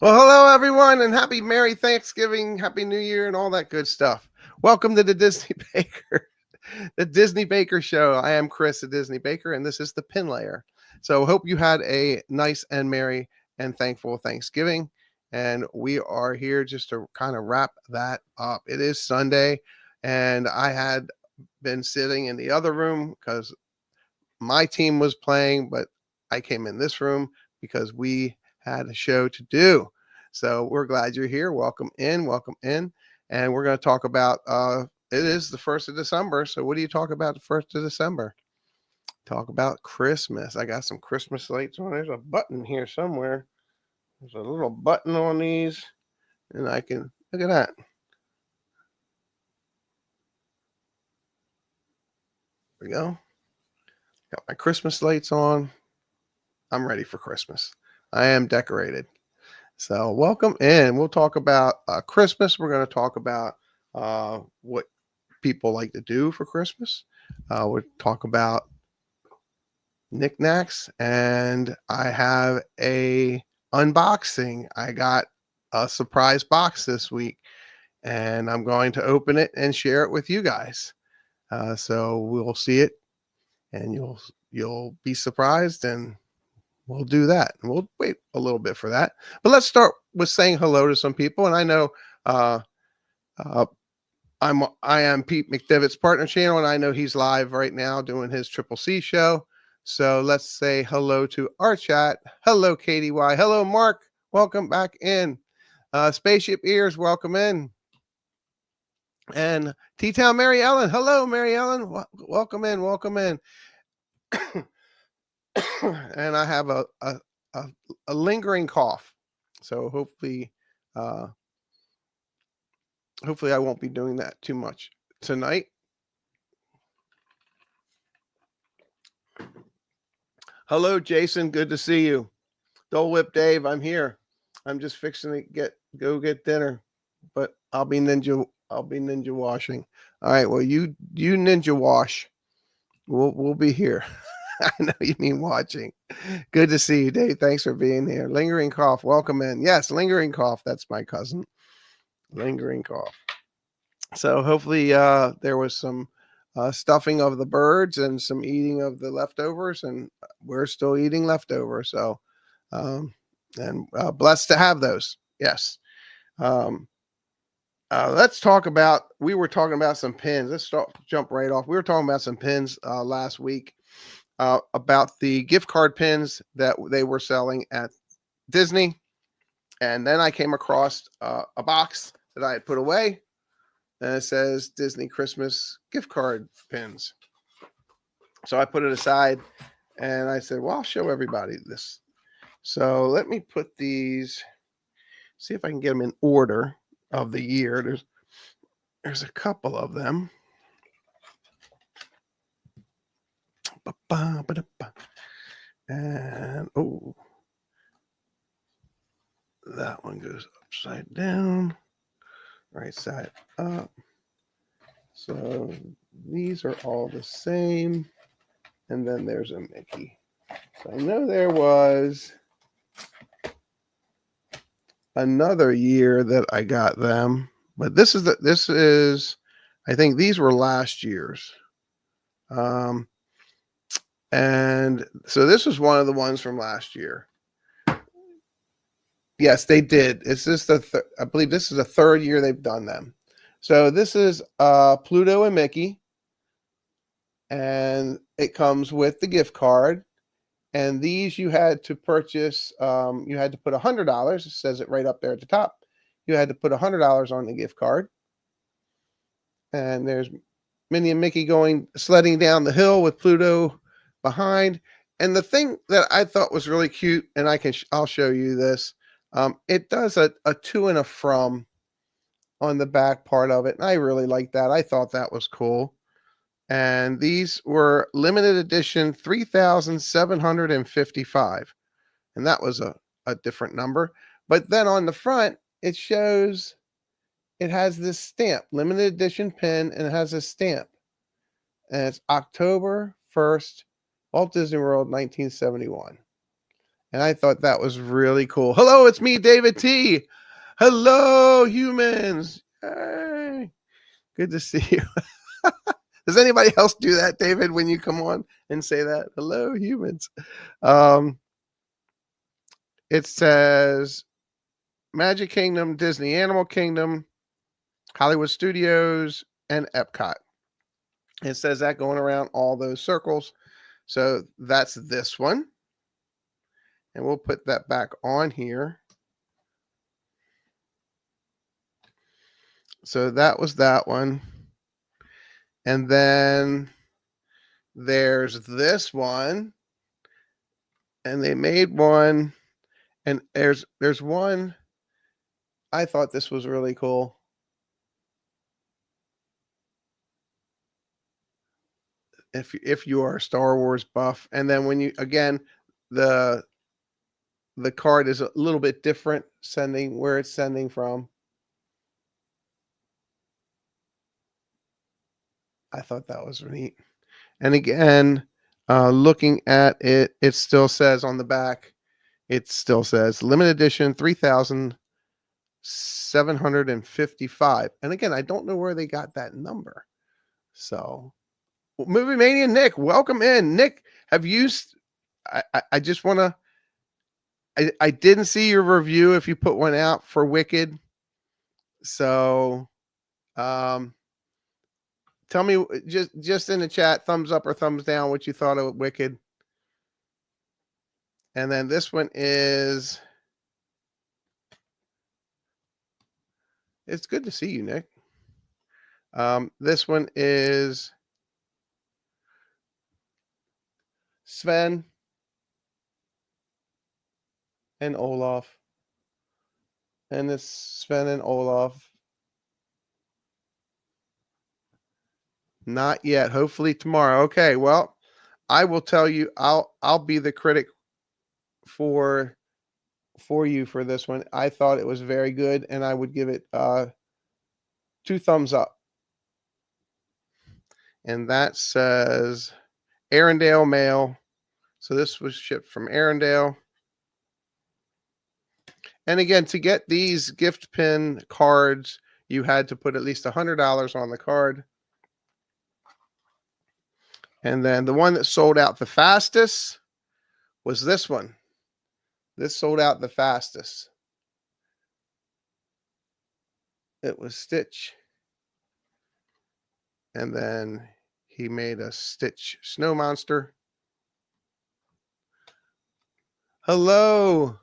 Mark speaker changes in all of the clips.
Speaker 1: Well, hello everyone, and happy Merry Thanksgiving, Happy New Year, and all that good stuff. Welcome to the Disney Baker, the Disney Baker Show. I am Chris, the Disney Baker, and this is the Pin Layer. So, hope you had a nice and merry and thankful Thanksgiving. And we are here just to kind of wrap that up. It is Sunday, and I had been sitting in the other room because my team was playing, but I came in this room because we had a show to do. So we're glad you're here. Welcome in, welcome in. And we're going to talk about it is the 1st of December. So what do you talk about the 1st of December? Talk about Christmas. I got some Christmas lights on. There's a button here somewhere. There's a little button on these, and I can look at that. There we go. Got my Christmas lights on. I'm ready for Christmas. I am decorated. So welcome in. We'll talk about Christmas. We're going to talk about what people like to do for Christmas. We'll talk about knickknacks, and I have a unboxing. I got a surprise box this week, and I'm going to open it and share it with you guys. So we'll see it, and you'll be surprised, and we'll do that. And we'll wait a little bit for that. But let's start with saying hello to some people. And I know I am Pete McDevitt's partner channel, and I know he's live right now doing his Triple C show. So let's say hello to our chat. Hello, Katie Y. Hello, Mark. Welcome back in. Spaceship Ears, welcome in. And T-Town Mary Ellen. Hello, Mary Ellen. Welcome in. Welcome in. And I have a lingering cough, so hopefully I won't be doing that too much tonight. Hello, Jason. Good to see you. Dole Whip Dave, I'm here. I'm just fixing to go get dinner, but I'll be ninja washing. All right. Well, you ninja wash. We'll be here. I know you mean watching. Good to see you, Dave. Thanks for being here. Lingering cough. Welcome in. Yes, lingering cough. That's my cousin. Lingering cough. So hopefully there was some stuffing of the birds and some eating of the leftovers, and we're still eating leftovers. So and blessed to have those. Yes. Let's talk about. We were talking about some pins. Let's jump right off. We were talking about some pins last week. About the gift card pins that they were selling at Disney. And then I came across a box that I had put away, and it says Disney Christmas gift card pins. So I put it aside, and I said, well, I'll show everybody this. So let me put these, see if I can get them in order of the year. There's a couple of them. And oh, that one goes upside down, right side up. So these are all the same. And then there's a Mickey. So I know there was another year that I got them, but this is I think these were last year's. And so this was one of the ones from last year. Yes, they did. It's just I believe this is the third year they've done them. So this is Pluto and Mickey, and it comes with the gift card. And these you had to purchase. You had to put $100. It says it right up there at the top. You had to put $100 on the gift card. And there's Minnie and Mickey sledding down the hill with Pluto behind. And the thing that I thought was really cute, and I'll show you this. It does a to and a from on the back part of it, and I really like that. I thought that was cool. And these were limited edition 3,755, and that was a different number. But then on the front, it shows it has this stamp, limited edition pin, and it has a stamp, and it's October 1st, Walt Disney World, 1971. And I thought that was really cool. Hello, it's me, David T. Hello, humans. Hey, good to see you. Does anybody else do that, David, when you come on and say that? Hello, humans. It says Magic Kingdom, Disney Animal Kingdom, Hollywood Studios, and Epcot. It says that going around all those circles. So that's this one. And we'll put that back on here. So that was that one. And then there's this one. And they made one. And there's one. I thought this was really cool. If you are a Star Wars buff. And then when you, again, the card is a little bit different, sending where it's sending from. I thought that was neat. And again, looking at it, it still says on the back, it still says limited edition 3,755. And again, I don't know where they got that number. So, Movie Mania Nick, welcome in. Nick, have you? I just want to. I didn't see your review if you put one out for Wicked. So, tell me just in the chat, thumbs up or thumbs down, what you thought of Wicked. And then this one is. It's good to see you, Nick. This one is Sven and Olaf. And it's Sven and Olaf. Not yet. Hopefully tomorrow. Okay. Well, I will tell you. I'll be the critic for you for this one. I thought it was very good, and I would give it 2 thumbs up. And that says Arendelle Mail. So this was shipped from Arendelle. And again, to get these gift pin cards, you had to put at least $100 on the card. And then the one that sold out the fastest was this one. This sold out the fastest. It was Stitch. And then he made a Stitch Snow Monster. Hello,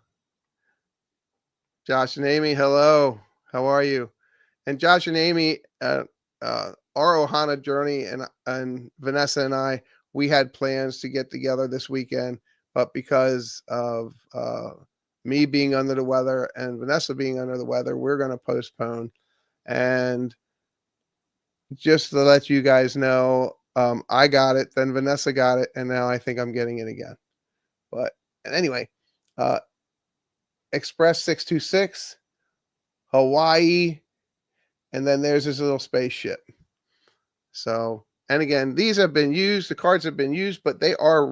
Speaker 1: Josh and Amy. Hello. How are you? And Josh and Amy, our Ohana journey, and Vanessa and I, we had plans to get together this weekend, but because of me being under the weather and Vanessa being under the weather, we're going to postpone. And just to let you guys know, I got it, then Vanessa got it, and now I think I'm getting it again. But anyway, Express 626, Hawaii, and then there's this little spaceship. So, and again, these have been used. The cards have been used, but they are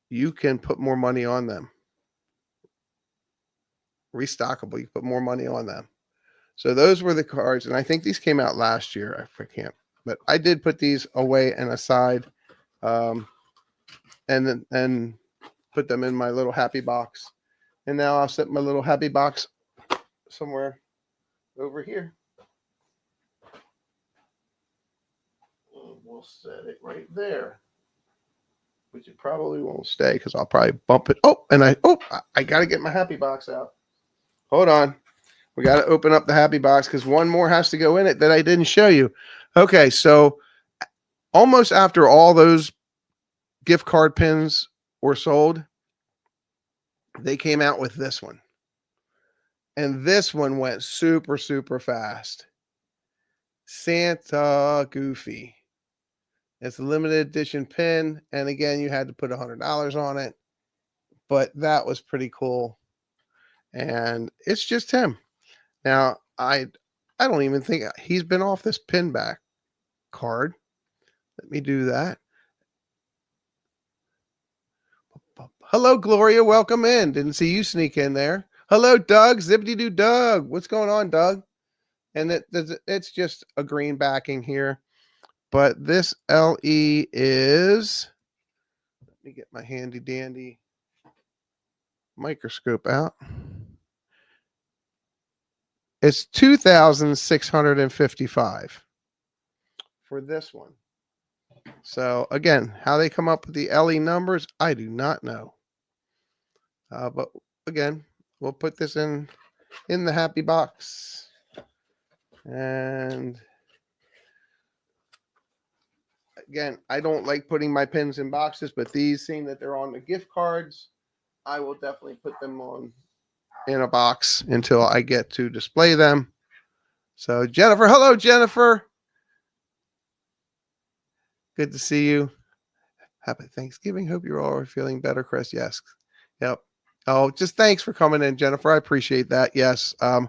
Speaker 1: you can put more money on them. Restockable. You put more money on them. So those were the cards, and I think these came out last year. I can't, but I did put these away and aside, and put them in my little happy box. And now I'll set my little happy box somewhere over here. We'll set it right there, which it probably won't stay because I'll probably bump it. I got to get my happy box out. Hold on. We got to open up the happy box because one more has to go in it that I didn't show you. Okay, so almost after all those gift card pins were sold, they came out with this one. And this one went super, super fast. Santa Goofy. It's a limited edition pin. And again, you had to put $100 on it. But that was pretty cool. And it's just him. Now, I don't even think he's been off this pin back card. Let me do that. Hello, Gloria. Welcome in. Didn't see you sneak in there. Hello, Doug. Zippity doo Doug. What's going on, Doug? And it's just a green backing here. But this LE is, let me get my handy dandy microscope out. It's 2,655 for this one. So again, how they come up with the LE numbers, I do not know. But again, we'll put this in the happy box. And again, I don't like putting my pins in boxes, but these, seeing that they're on the gift cards, I will definitely put them on in a box until I get to display them. So Jennifer, hello, Jennifer. Good to see you. Happy Thanksgiving. Hope you're all feeling better, Chris. Yes. Yep. Oh, just thanks for coming in, Jennifer. I appreciate that. Yes. I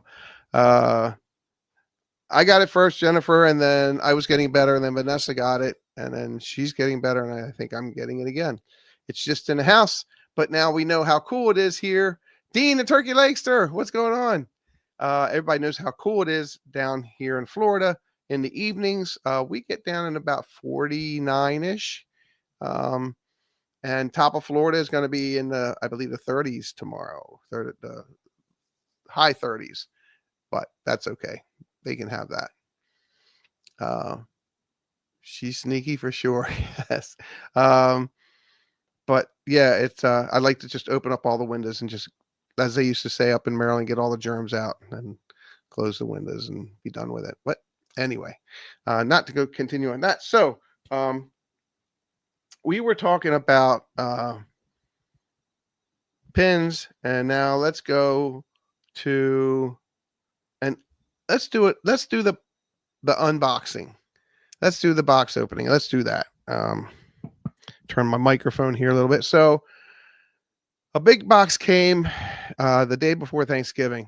Speaker 1: got it first, Jennifer, and then I was getting better, and then Vanessa got it, and then she's getting better, and I think I'm getting it again. It's just in the house, but now we know how cool it is here. Dean and Turkey Lakester, what's going on? Everybody knows how cool it is down here in Florida. In the evenings, we get down in about 49-ish. And top of Florida is going to be in the, I believe, the 30s tomorrow, the high 30s, but that's okay. They can have that. She's sneaky for sure. Yes. But yeah, it's, I like to just open up all the windows and just, as they used to say up in Maryland, get all the germs out and close the windows and be done with it. But anyway, not to go continue on that. So, we were talking about pins, and now let's go to, and let's do it. Let's do the unboxing. Let's do the box opening. Let's do that. Turn my microphone here a little bit. So a big box came the day before Thanksgiving,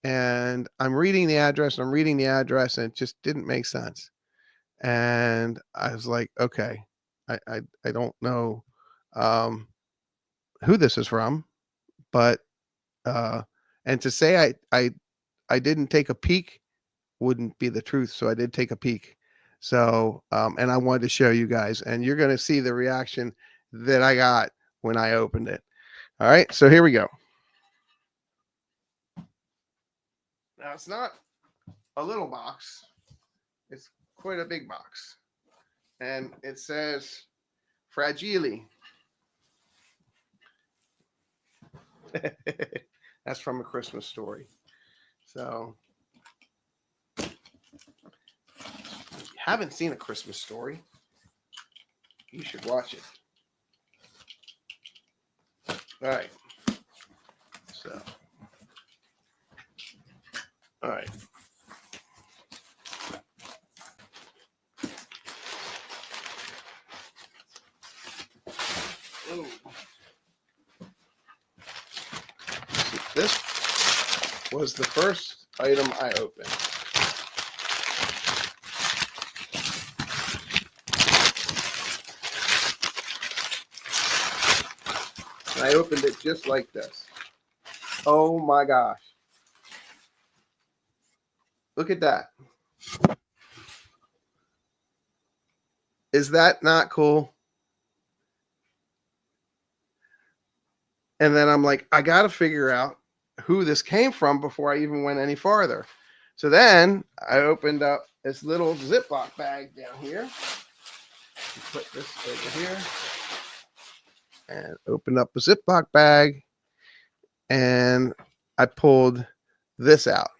Speaker 1: and I'm reading the address, and it just didn't make sense. And I was like, okay, I don't know who this is from, but and to say I didn't take a peek wouldn't be the truth. So I did take a peek. So and I wanted to show you guys, and you're going to see the reaction that I got when I opened it. All right, so here we go. Now it's not a little box. It's quite a big box. And it says Fragile. That's from A Christmas Story. So, if you haven't seen A Christmas Story, you should watch it. All right. So, all right. Oh. This was the first item I opened. And I opened it just like this. Oh my gosh. Look at that. Is that not cool? And then I'm like, I got to figure out who this came from before I even went any farther. So then I opened up this little Ziploc bag down here. Put this over here. And opened up a Ziploc bag. And I pulled this out.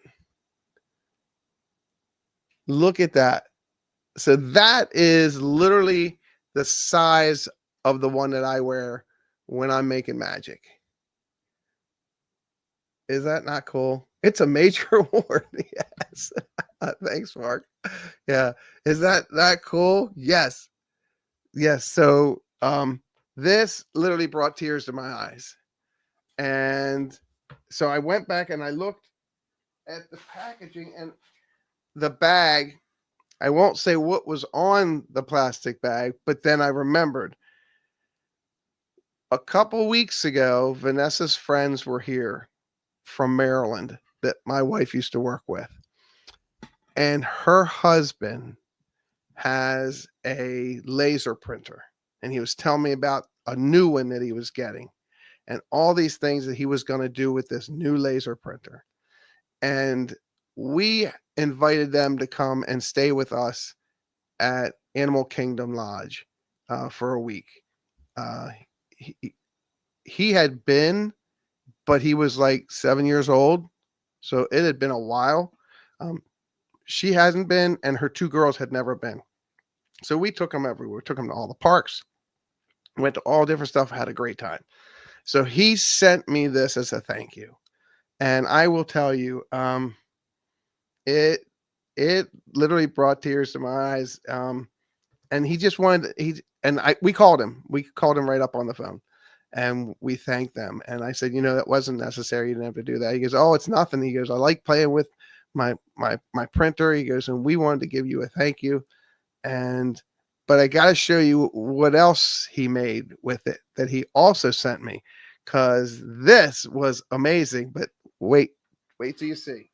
Speaker 1: Look at that. So that is literally the size of the one that I wear when I'm making magic. Is that not cool? It's a major award. Yes. Thanks, Mark. Yeah. Is that cool? Yes. Yes. So this literally brought tears to my eyes. And so I went back and I looked at the packaging and the bag. I won't say what was on the plastic bag, but then I remembered. A couple weeks ago, Vanessa's friends were here from Maryland that my wife used to work with. And her husband has a laser printer. And he was telling me about a new one that he was getting and all these things that he was going to do with this new laser printer. And we invited them to come and stay with us at Animal Kingdom Lodge for a week. He, he had been, but he was like 7 years old. So it had been a while. She hasn't been, and her two girls had never been. So we took them everywhere. We took them to all the parks, went to all different stuff, had a great time. So he sent me this as a thank you. And I will tell you, it literally brought tears to my eyes. And he just wanted, we called him right up on the phone and we thanked them. And I said, that wasn't necessary. You didn't have to do that. He goes, oh, it's nothing. He goes, I like playing with my printer. He goes, and we wanted to give you a thank you. But I got to show you what else he made with it that he also sent me, because this was amazing. But wait till you see.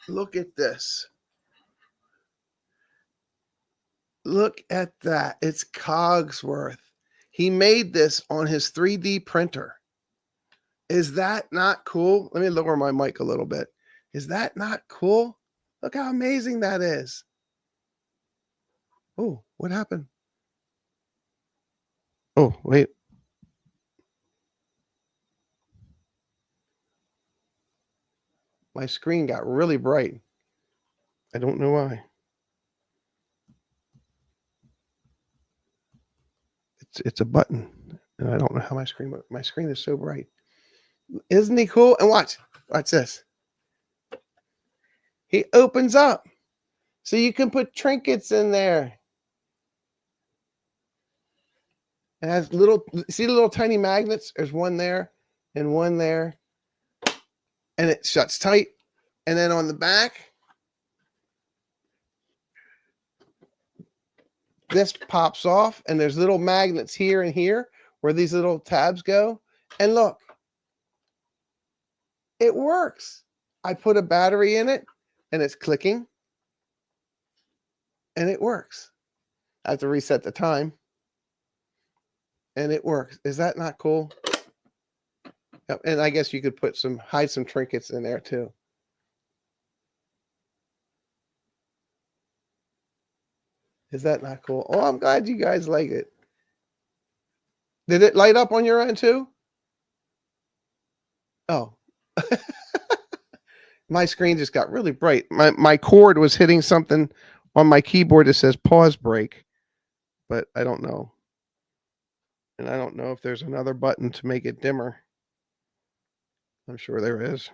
Speaker 1: Look at this. Look at that. It's Cogsworth. He made this on his 3D printer. Is that not cool? Let me lower my mic a little bit. Is that not cool? Look how amazing that is. Oh, what happened? Oh, wait. My screen got really bright. I don't know why. It's a button, and I don't know how my screen is so bright. Isn't he cool? And watch this. He opens up, so you can put trinkets in there. It has see the little tiny magnets? There's one there and one there, and it shuts tight. And then on the back, this pops off, and there's little magnets here and here where these little tabs go. And look, it works. I put a battery in it, and it's clicking, and it works. I have to reset the time, and it works. Is that not cool? Yep. And I guess you could hide some trinkets in there too. Is that not cool? Oh, I'm glad you guys like it. Did it light up on your end too? Oh. My screen just got really bright. My cord was hitting something on my keyboard that says pause break, but I don't know. And I don't know if there's another button to make it dimmer. I'm sure there is.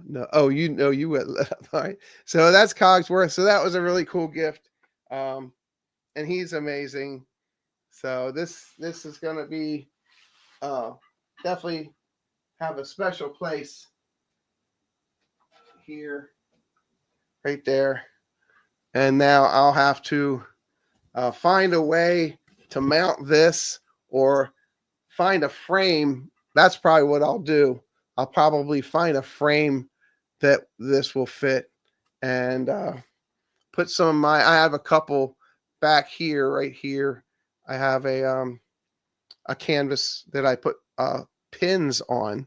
Speaker 1: No. Oh, you went left. All right. So that's Cogsworth. So that was a really cool gift. And he's amazing. So this is going to be definitely have a special place here, right there. And now I'll have to find a way to mount this or find a frame. That's probably what I'll do. I'll probably find a frame that this will fit and put some of I have a couple back here, right here. I have a canvas that I put pins on,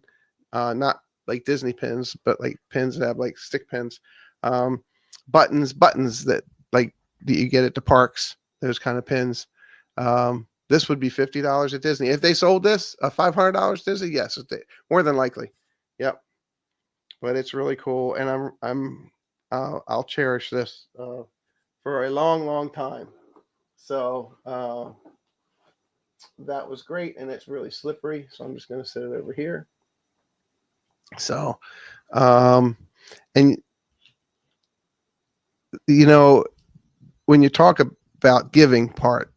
Speaker 1: not like Disney pins, but like pins that have like stick pins, buttons that like that you get at the parks, those kind of pins. This would be $50 at Disney. If they sold this, $500 Disney, yes, more than likely. Yep. But it's really cool, and I'll cherish this for a long, long time. So that was great, and it's really slippery. So I'm just going to set it over here. So, and you know, when you talk about giving part,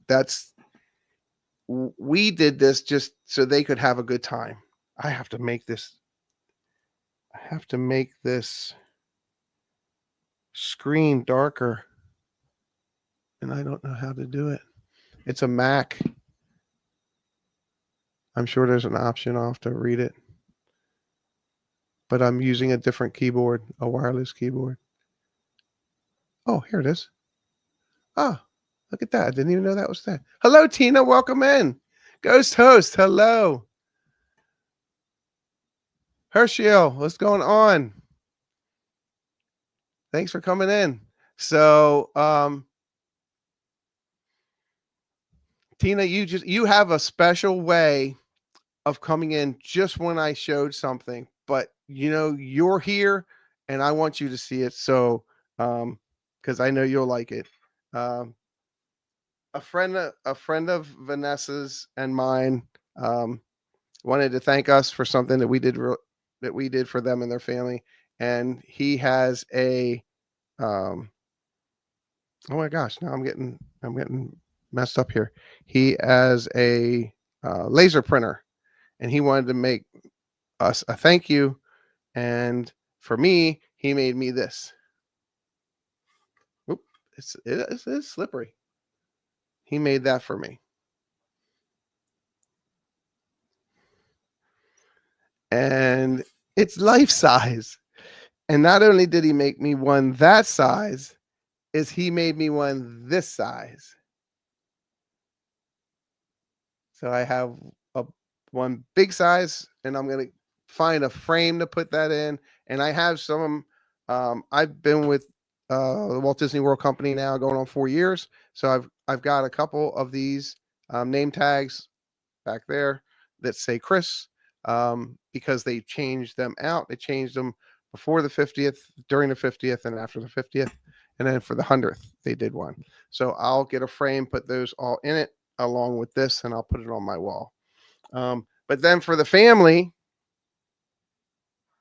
Speaker 1: we did this just so they could have a good time. I have to make this screen darker, and I don't know how to do it. It's a Mac. I'm sure there's an option. I'll have to read it. But I'm using a different keyboard, a wireless keyboard. Oh, here it is. Oh, look at that. I didn't even know that was there. Hello, Tina. Welcome in. Ghost host. Hello. Herschel, what's going on? Thanks for coming in. So, Tina, you have a special way of coming in just when I showed something, but you're here and I want you to see it. So, because I know you'll like it. A friend of Vanessa's and mine wanted to thank us for something that we did for them and their family, and he has a oh my gosh, now I'm getting messed up here. He has a laser printer, and he wanted to make us a thank you, and for me, he made me this. Oop, it's slippery. He made that for me. And it's life size. And not only did he make me one that size, is he made me one this size. So I have one big size, and I'm going to find a frame to put that in. And I have some, I've been with the Walt Disney World Company now going on 4 years. So I've got a couple of these name tags back there that say Chris, because they changed them out. They changed them before the 50th, during the 50th, and after the 50th. And then for the 100th, they did one. So I'll get a frame, put those all in it along with this, and I'll put it on my wall. But then for the family,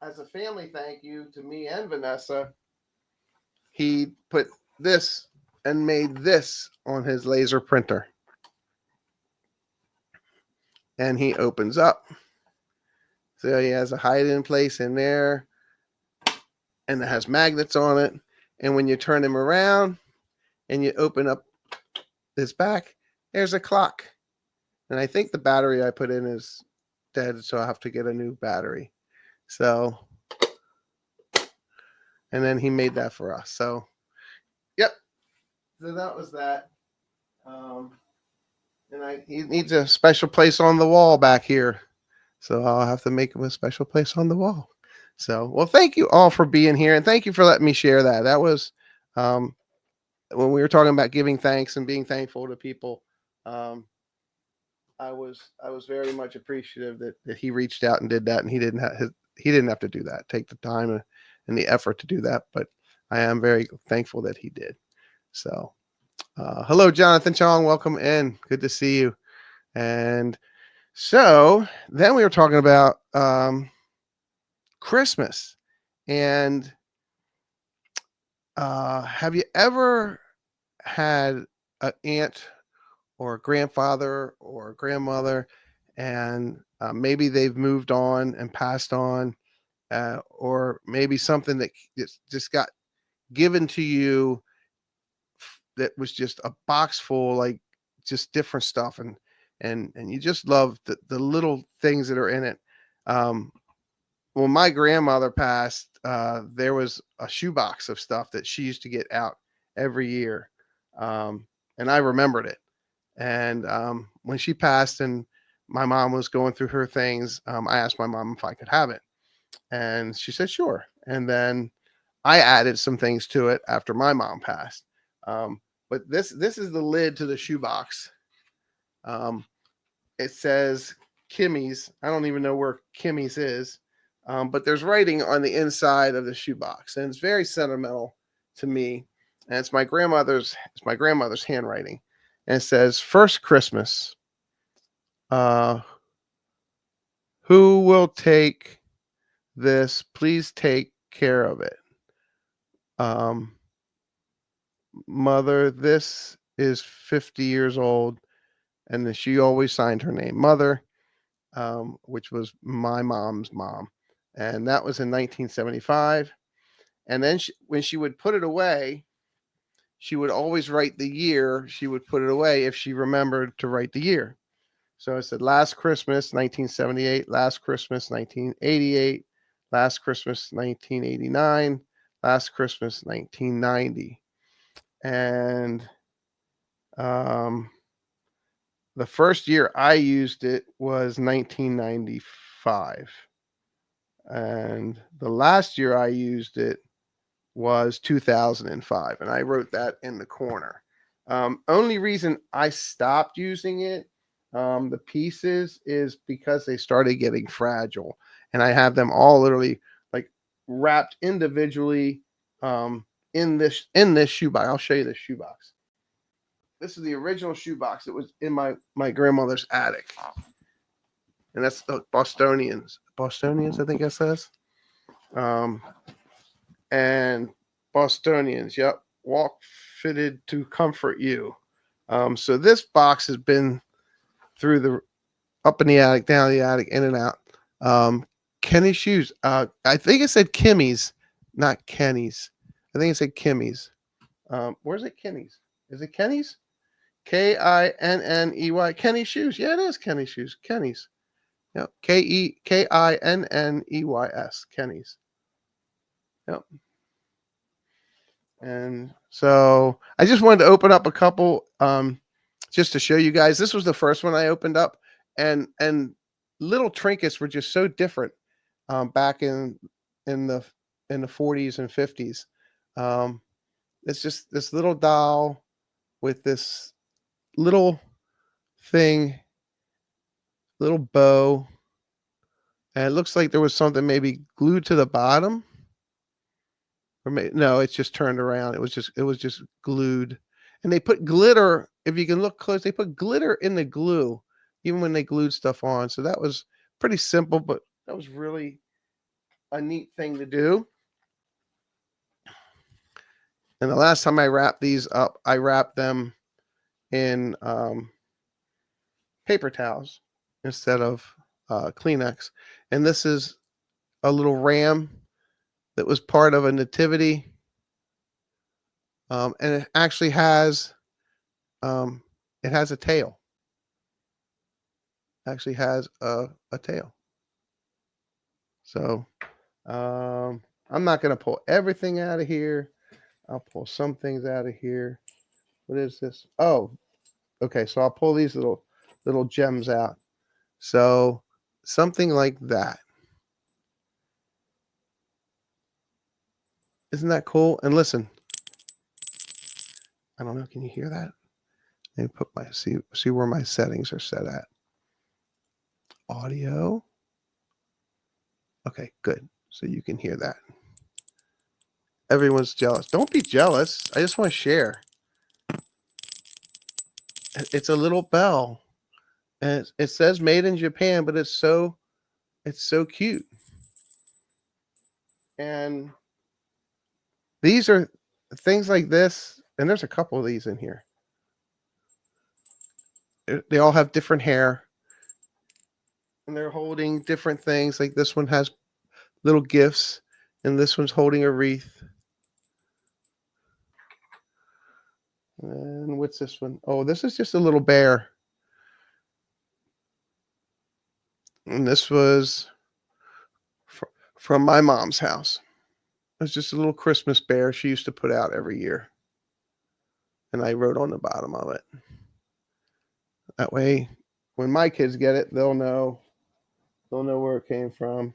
Speaker 1: as a family thank you to me and Vanessa, he put this and made this on his laser printer. And he opens up. So he has a hide-in place in there, and it has magnets on it. And when you turn him around and you open up this back, there's a clock. And I think the battery I put in is dead, so I have to get a new battery. So, and then he made that for us. So, yep. So that was that. And he needs a special place on the wall back here. So I'll have to make him a special place on the wall. So, well, thank you all for being here, and thank you for letting me share that. That was when we were talking about giving thanks and being thankful to people. I was very much appreciative that he reached out and did that, and he didn't have to do that, take the time and the effort to do that. But I am very thankful that he did. So, hello, Jonathan Chong, welcome in. Good to see you. And so then we were talking about Christmas, and have you ever had an aunt or a grandfather or a grandmother, and maybe they've moved on and passed on, or maybe something that just got given to you that was just a box full, like just different stuff, and you just love the little things that are in it. When my grandmother passed, there was a shoebox of stuff that she used to get out every year, and I remembered it. And when she passed and my mom was going through her things, I asked my mom if I could have it, and she said sure. And then I added some things to it after my mom passed. But this is the lid to the shoebox. Um, it says Kimmy's. I don't even know where Kimmy's is, but there's writing on the inside of the shoebox, and it's very sentimental to me. And it's my grandmother's. It's my grandmother's handwriting, and it says, "First Christmas. Uh, who will take this? Please take care of it. Um, Mother, this is 50 years old." And then she always signed her name, Mother, which was my mom's mom. And that was in 1975. And then when she would put it away, she would always write the year she would put it away if she remembered to write the year. So I said, last Christmas, 1978, last Christmas, 1988, last Christmas, 1989, last Christmas, 1990. And the first year I used it was 1995. And the last year I used it was 2005. And I wrote that in the corner. Only reason I stopped using it, the pieces, is because they started getting fragile. And I have them all literally like wrapped individually in this shoebox. I'll show you the shoebox. This is the original shoebox that was in my grandmother's attic. And that's the Bostonians. Bostonians, I think it says. And Bostonians, yep. Walk fitted to comfort you. So this box has been through the up in the attic, down the attic, in and out. Kenny's shoes. I think it said Kimmy's, not Kenny's. I think it said Kimmy's. Where's it Kenny's? Is it Kenny's? Kinney. Kenny's shoes. Yeah, it is Kenny's shoes. Kenny's. Yep. Kinneys. Kenny's. Yep. And so I just wanted to open up a couple just to show you guys. This was the first one I opened up, and little trinkets were just so different back in the 40s and 50s. It's just this little doll with this little thing, little bow, and it looks like there was something maybe glued to the bottom, or no, it's just turned around. It was just glued, and they put glitter. If you can look close, they put glitter in the glue, even when they glued stuff on. So that was pretty simple, but that was really a neat thing to do. And the last time I wrapped these up, I wrapped them in paper towels instead of Kleenex. And this is a little ram that was part of a nativity. And it actually has a tail. It actually has a tail. So I'm not going to pull everything out of here. I'll pull some things out of here. What is this? Oh, okay. So I'll pull these little gems out. So something like that. Isn't that cool? And listen, I don't know. Can you hear that? Let me put see where my settings are set at. Audio. Okay, good. So you can hear that. Everyone's jealous. Don't be jealous. I just want to share. It's a little bell, and it says made in Japan, but it's so cute. And these are things like this, and there's a couple of these in here. They all have different hair, and they're holding different things. Like this one has little gifts, and this one's holding a wreath. And what's this one? Oh, this is just a little bear. And this was from my mom's house. It's just a little Christmas bear she used to put out every year. And I wrote on the bottom of it. That way, when my kids get it, they'll know where it came from.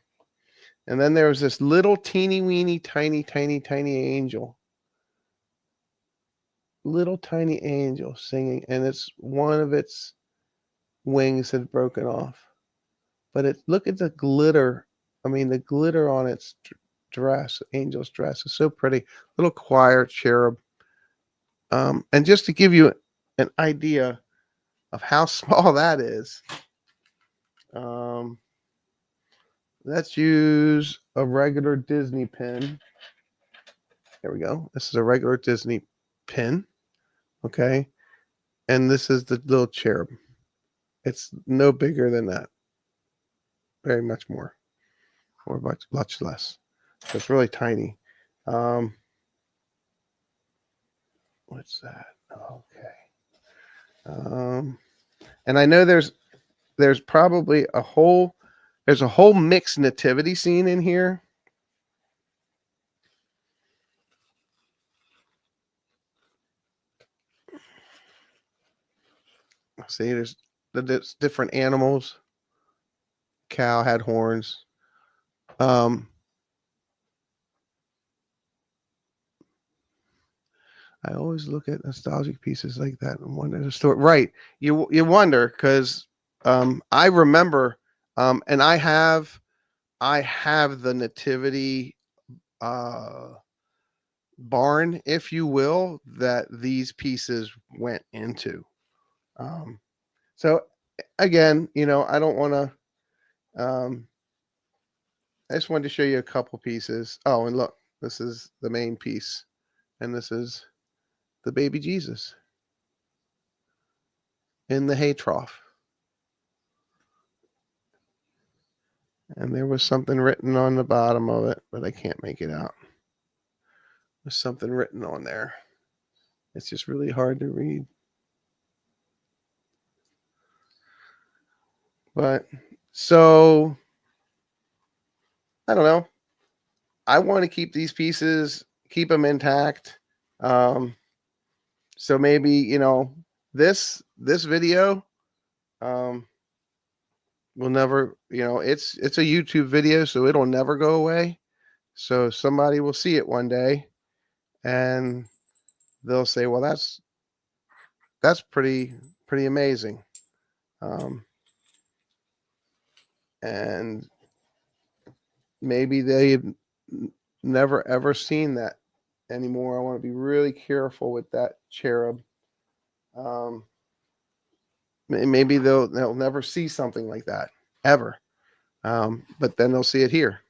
Speaker 1: And then there was this little teeny weeny tiny angel. Little tiny angel singing, and it's one of its wings had broken off. But look at the glitter. I mean, the glitter on its dress, angel's dress, is so pretty. Little choir cherub. And just to give you an idea of how small that is, let's use a regular Disney pin. There we go. This is a regular Disney pin. Okay. And this is the little cherub. It's no bigger than that. Very much more. Or much less. So it's really tiny. What's that? Okay. And I know there's probably a whole mixed nativity scene in here. See, there's different animals. Cow had horns. I always look at nostalgic pieces like that and wonder the story. Right. You wonder because I remember and I have the nativity barn, if you will, that these pieces went into. So again, I don't want to I just wanted to show you a couple pieces. Oh, and look, this is the main piece, and this is the baby Jesus in the hay trough. And there was something written on the bottom of it, but I can't make it out. There's something written on there. It's just really hard to read. But so I don't know. I want to keep these pieces, keep them intact. So maybe, this video will never, it's a YouTube video, so it'll never go away. So somebody will see it one day and they'll say, well, that's pretty amazing. And maybe they've never ever seen that anymore. I want to be really careful with that cherub. Maybe they'll never see something like that ever. But then they'll see it here.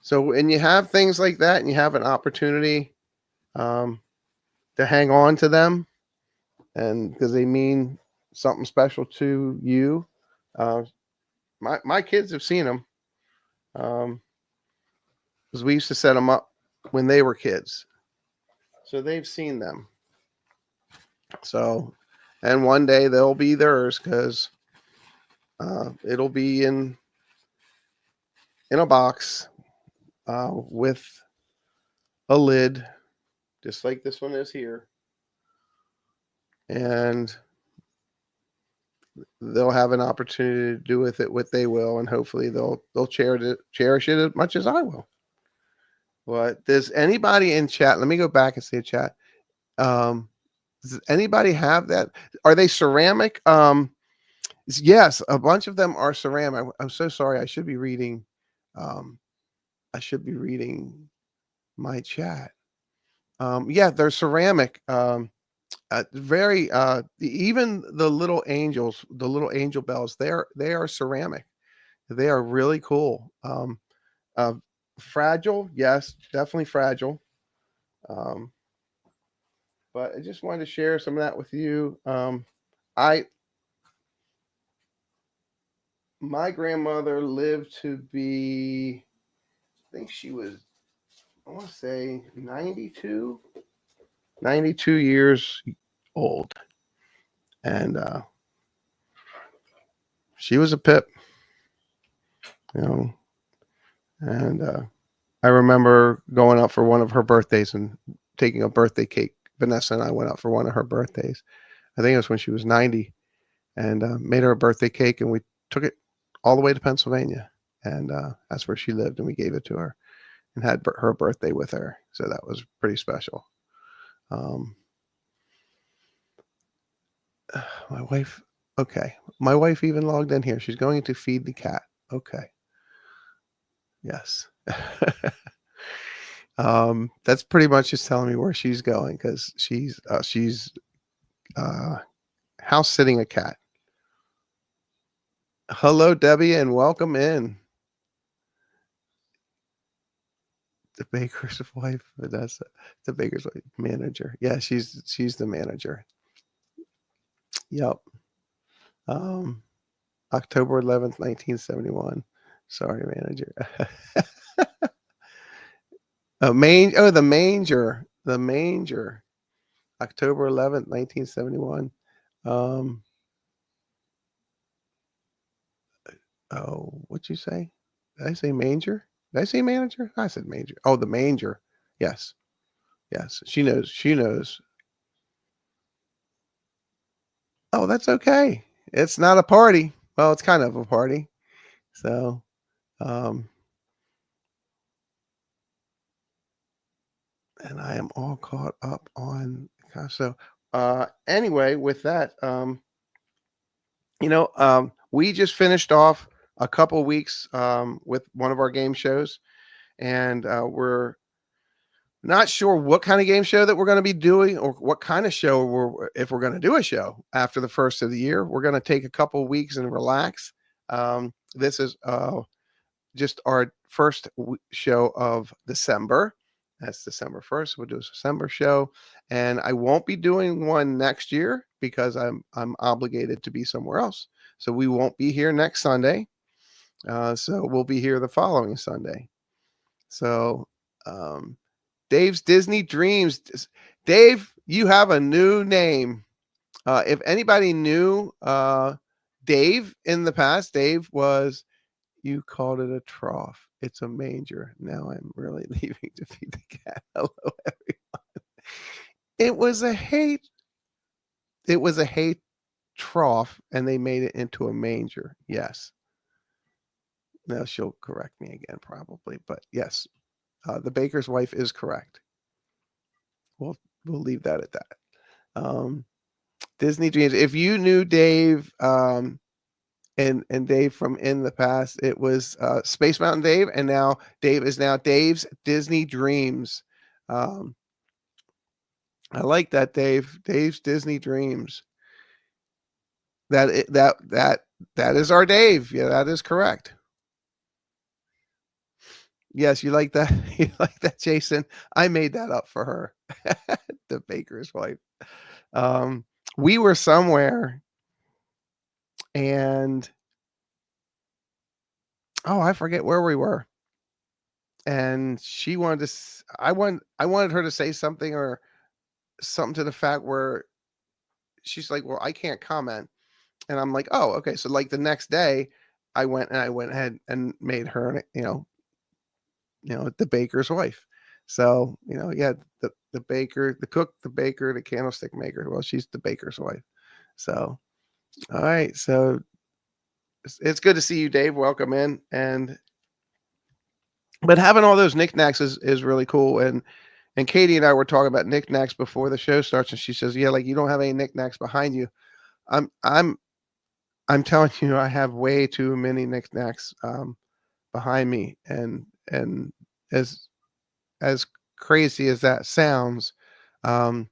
Speaker 1: So when you have things like that and you have an opportunity to hang on to them, and because they mean something special to you, my kids have seen them. Because we used to set them up when they were kids, so they've seen them. So, and one day they'll be theirs because it'll be in a box with a lid, just like this one is here, and they'll have an opportunity to do with it what they will, and hopefully they'll cherish it as much as I will. But does anybody in chat? Let me go back and see a chat. Does anybody have that? Are they ceramic? Yes, a bunch of them are ceramic. I'm so sorry. I should be reading. My chat. Yeah, they're ceramic. Very even the little angels, the little angel bells, they are ceramic. They are really cool. Fragile, yes, definitely fragile. But I just wanted to share some of that with you. My grandmother lived to be, I think she was, I want to say 92 years old. And she was a pip, and I remember going out for one of her birthdays and taking a birthday cake. Vanessa and I went out for one of her birthdays. I think it was when she was 90, and made her a birthday cake, and we took it all the way to Pennsylvania, and that's where she lived, and we gave it to her and had her birthday with her. So that was pretty special. My wife. Okay. My wife even logged in here. She's going to feed the cat. Okay. Yes. That's pretty much just telling me where she's going because she's house sitting a cat. Hello, Debbie, and welcome in. The baker's wife. That's the baker's wife, manager. Yeah, she's the manager. Yep. Um, October 11th, 1971. Sorry, manager. The manger. The manger. October 11th, 1971. Um, what'd you say? Did I say manger? Did I say manager? I said manger. Oh, the manger. Yes. Yes. She knows. She knows. Oh, that's okay. It's not a party. Well, it's kind of a party. So, um, and I am all caught up on. Gosh, so, anyway, with that, we just finished off a couple weeks with one of our game shows, and we're not sure what kind of game show that we're going to be doing, or what kind of show if we're going to do a show after the first of the year. We're going to take a couple weeks and relax. This is just our first show of December. That's December 1st. We'll do a December show, and I won't be doing one next year because I'm obligated to be somewhere else. So we won't be here next Sunday. So we'll be here the following Sunday. So Dave's Disney Dreams. Dave, you have a new name. If anybody knew Dave in the past, Dave was, you called it a trough. It's a manger. Now I'm really leaving to feed the cat. Hello, everyone. It was a hay trough, and they made it into a manger. Yes. Now she'll correct me again, probably, but yes, the baker's wife is correct. We'll leave that at that. Disney Dreams. If you knew Dave, and Dave from in the past, it was Space Mountain Dave, and now Dave is now Dave's Disney Dreams. I like that, Dave. Dave's Disney Dreams. That is our Dave. Yeah, that is correct. Yes, you like that? You like that, Jason? I made that up for her. The baker's wife. We were somewhere, and I forget where we were. And she wanted to. I wanted her to say something, or something to the fact where she's like, "Well, I can't comment," and I'm like, "Oh, okay." So like the next day, I went ahead and made her, the baker's wife. So, yeah, the baker, the cook, the baker, the candlestick maker. Well, she's the baker's wife. So, all right. So it's good to see you, Dave. Welcome in. But having all those knickknacks is really cool. And Katie and I were talking about knickknacks before the show starts, and she says, "Yeah, like you don't have any knickknacks behind you." I'm telling you, I have way too many knickknacks behind me, and as crazy as that sounds, when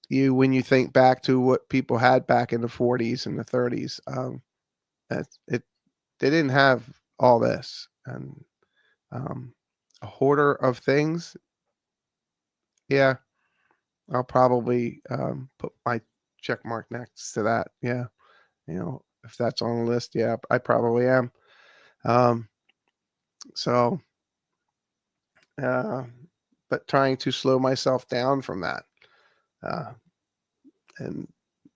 Speaker 1: you think back to what people had back in the 40s and the 30s, they didn't have all this, and a hoarder of things. Yeah, I'll probably put my check mark next to that. Yeah, if that's on the list, yeah, I probably am. So, but trying to slow myself down from that, and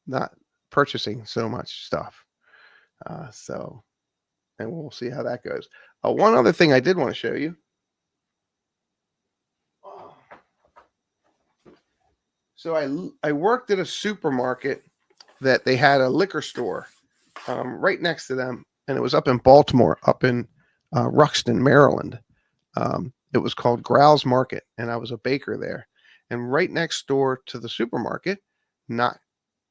Speaker 1: not purchasing so much stuff. So, and we'll see how that goes. One other thing I did want to show you. So I worked at a supermarket that they had a liquor store right next to them, and it was up in Baltimore, up in Ruxton, Maryland. It was called Growl's Market, and I was a baker there. And right next door to the supermarket, not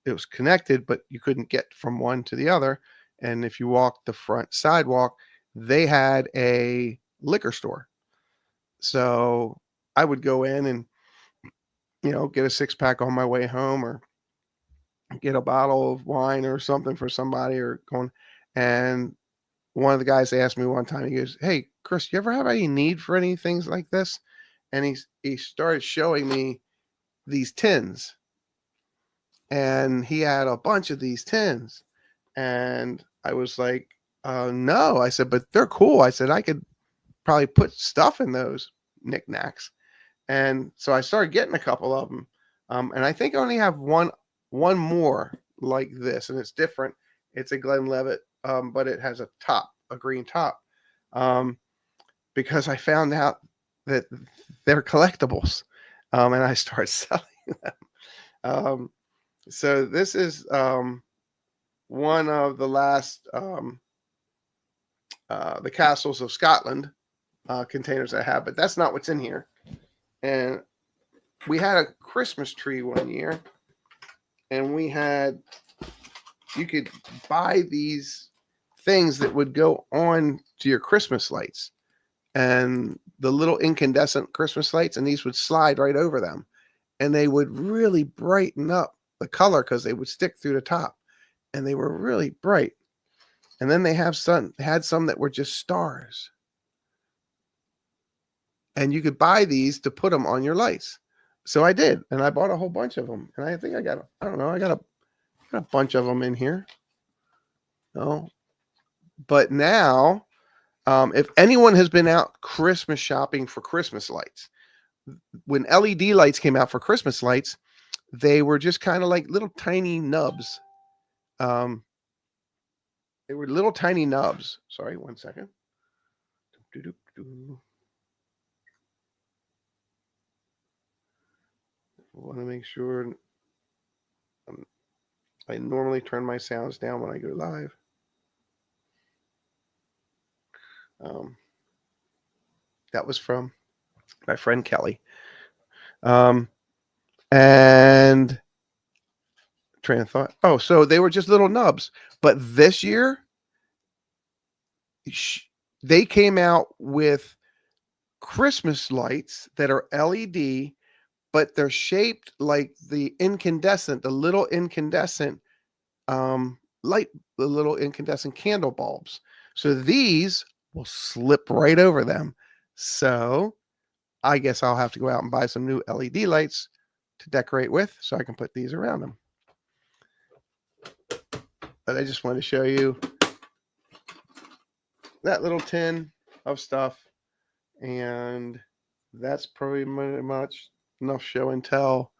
Speaker 1: it was connected, but you couldn't get from one to the other. And if you walked the front sidewalk, they had a liquor store. So I would go in and, get a 6-pack on my way home, or get a bottle of wine or something for somebody, or going. And one of the guys asked me one time, he goes, "Hey, Chris, you ever have any need for any things like this?" And he started showing me these tins, and he had a bunch of these tins. And I was like, no. I said, but they're cool. I said, I could probably put stuff in those knickknacks. And so I started getting a couple of them. And I think I only have one more like this, and it's different. It's a Glenlivet, but it has a green top, because I found out that they're collectibles, and I started selling them. So this is one of the last the Castles of Scotland containers I have, but that's not what's in here. And we had a Christmas tree one year, and you could buy these things that would go on to your Christmas lights, and the little incandescent Christmas lights, and these would slide right over them, and they would really brighten up the color because they would stick through the top, and they were really bright. And then they had some that were just stars, and you could buy these to put them on your lights. So I did, and I bought a whole bunch of them, and I think I got a bunch of them in here. No, but now, if anyone has been out Christmas shopping for Christmas lights, when LED lights came out for Christmas lights, they were just kind of like little tiny nubs. They were little tiny nubs. Sorry, one second. I want to make sure. I normally turn my sounds down when I go live. That was from my friend Kelly. And train of thought. Oh, so they were just little nubs. But this year, they came out with Christmas lights that are LED, but they're shaped like the little incandescent light, the little incandescent candle bulbs. So these will slip right over them. So I guess I'll have to go out and buy some new LED lights to decorate with, so I can put these around them. But I just wanted to show you that little tin of stuff, and that's probably much enough show and tell.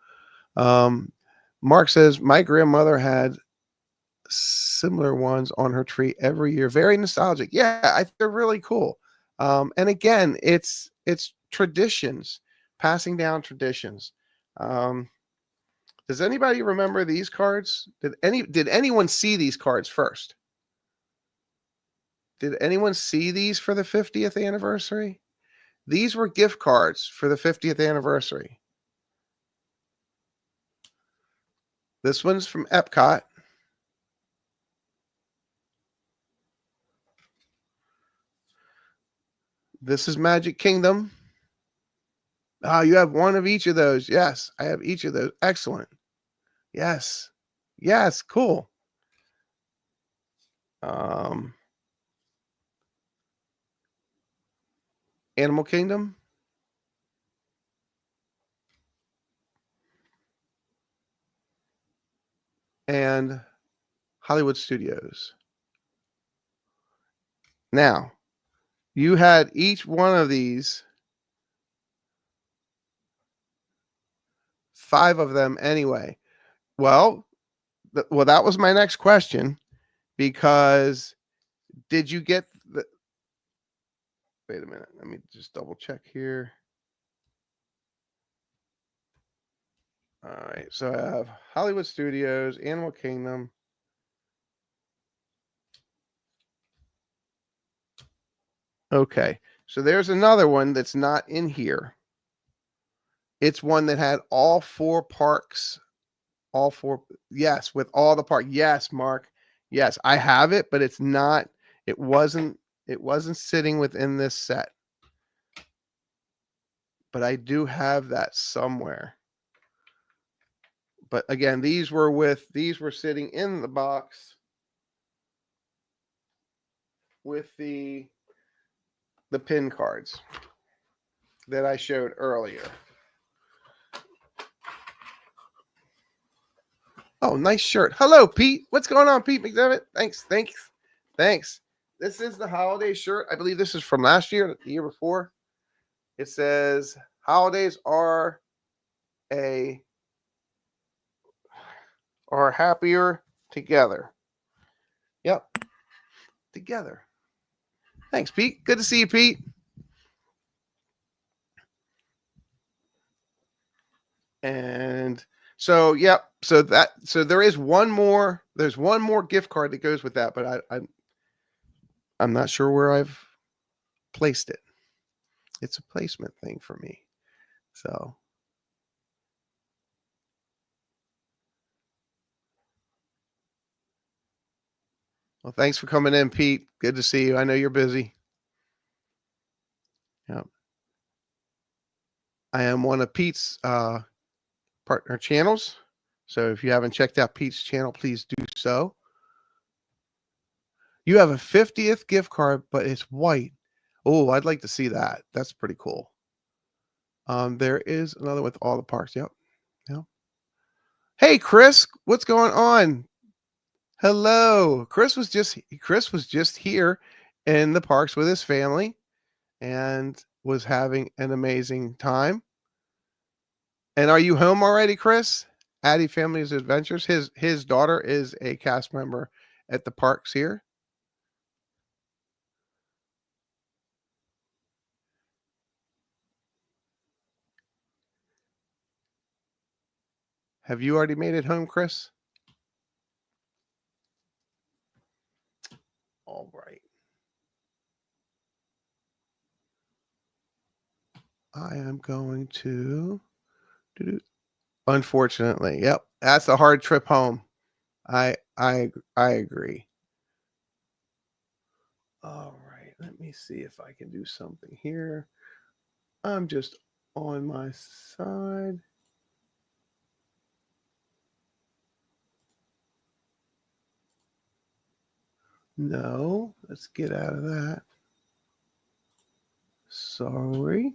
Speaker 1: Mark says, my grandmother had similar ones on her tree every year. Very nostalgic. Yeah, I think they're really cool. And again, it's traditions, passing down traditions. Does anybody remember these cards? Did anyone see these cards first? Did anyone see these for the 50th anniversary? These were gift cards for the 50th anniversary. This one's from Epcot. This is Magic Kingdom. Oh, you have one of each of those. Yes, I have each of those. Excellent. Yes. Yes, cool. Animal Kingdom. And Hollywood Studios. Now, you had each one of these, 5 of them anyway. Well, that was my next question, because did you get the... Wait a minute. Let me just double check here. All right. So I have Hollywood Studios, Animal Kingdom. Okay. So there's another one that's not in here. It's one that had all 4 parks All four. Yes, with all the part. Yes, Mark. Yes, I have it, but it's not. It wasn't. It wasn't sitting within this set. But I do have that somewhere. But again, these were sitting in the box with the pin cards that I showed earlier. Oh, nice shirt. Hello, Pete. What's going on, Pete McDevitt? Thanks. This is the holiday shirt. I believe this is from last year, the year before. It says, holidays are happier together. Yep. Together. Thanks, Pete. Good to see you, Pete. And so, yep. So there is one more. There's one more gift card that goes with that, but I'm not sure where I've placed it. It's a placement thing for me. So. Well, thanks for coming in, Pete. Good to see you. I know you're busy. Yep. I am one of Pete's partner channels. So if you haven't checked out Pete's channel, please do so. You have a 50th gift card, but it's white. Oh, I'd like to see that. That's pretty cool. There is another with all the parks. Yep. Hey, Chris, what's going on? Hello. Chris was just here in the parks with his family and was having an amazing time. And are you home already, Chris? Addie Family's Adventures. His daughter is a cast member at the parks here. Have you already made it home, Chris? All right. I am going to unfortunately. Yep. That's a hard trip home. I agree. All right. Let me see if I can do something here. I'm just on my side. No, let's get out of that. Sorry.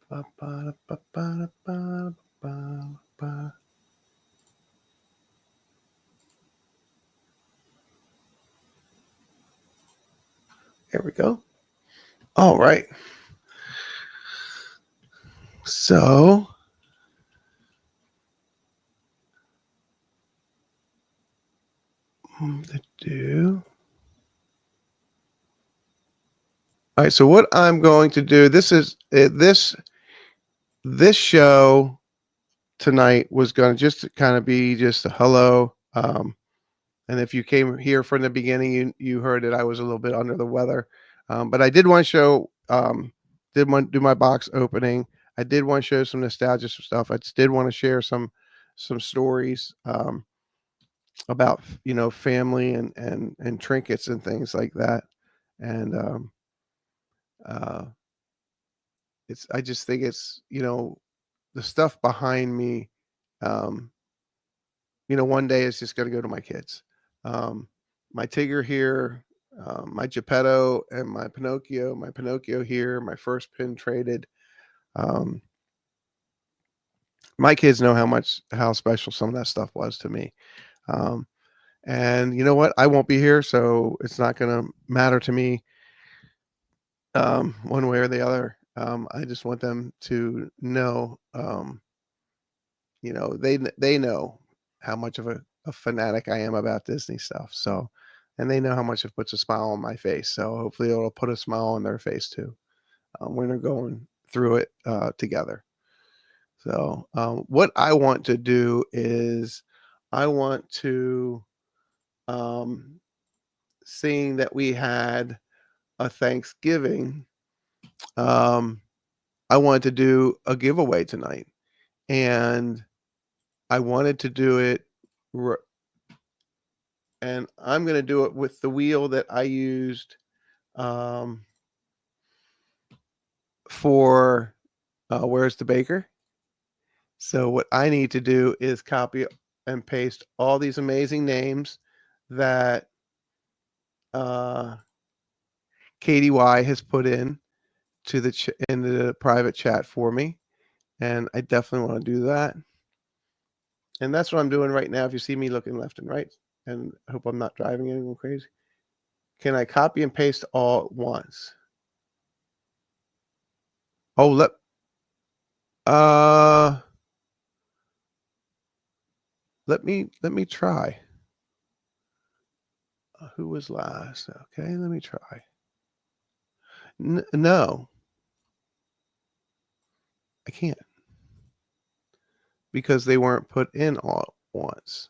Speaker 1: Ba, ba, ba, ba, ba, ba, ba. There we go. All right. So to do. All right. So what I'm going to do, this is this show tonight was going to just kind of be just a hello. And if you came here from the beginning, you heard that I was a little bit under the weather. But I did want to show, did want to do my box opening. I did want to show some nostalgia stuff. I just did want to share some stories about family and trinkets and things like that. And I just think it's the stuff behind me. One day it's just going to go to my kids. My Tigger here, my Geppetto, and my Pinocchio. My Pinocchio here, my first pin traded. My kids know how special some of that stuff was to me. And you know what? I won't be here, so it's not going to matter to me one way or the other. I just want them to know, they know how much of a fanatic I am about Disney stuff. So, and they know how much it puts a smile on my face. So hopefully it'll put a smile on their face too when they're going through it together. So what I want to do is I want to seeing that we had a Thanksgiving, um, I wanted to do a giveaway tonight, and I wanted to do it, r- and I'm going to do it with the wheel that I used um, for Where's the Baker? So what I need to do is copy and paste all these amazing names that uh, KDY has put in to into the private chat for me, and I definitely want to do that. And that's what I'm doing right now. If you see me looking left and right, and I hope I'm not driving anyone crazy. Can I copy and paste all at once? Oh, uh let me try. Who was last? Okay, let me try. No, I can't, because they weren't put in all at once.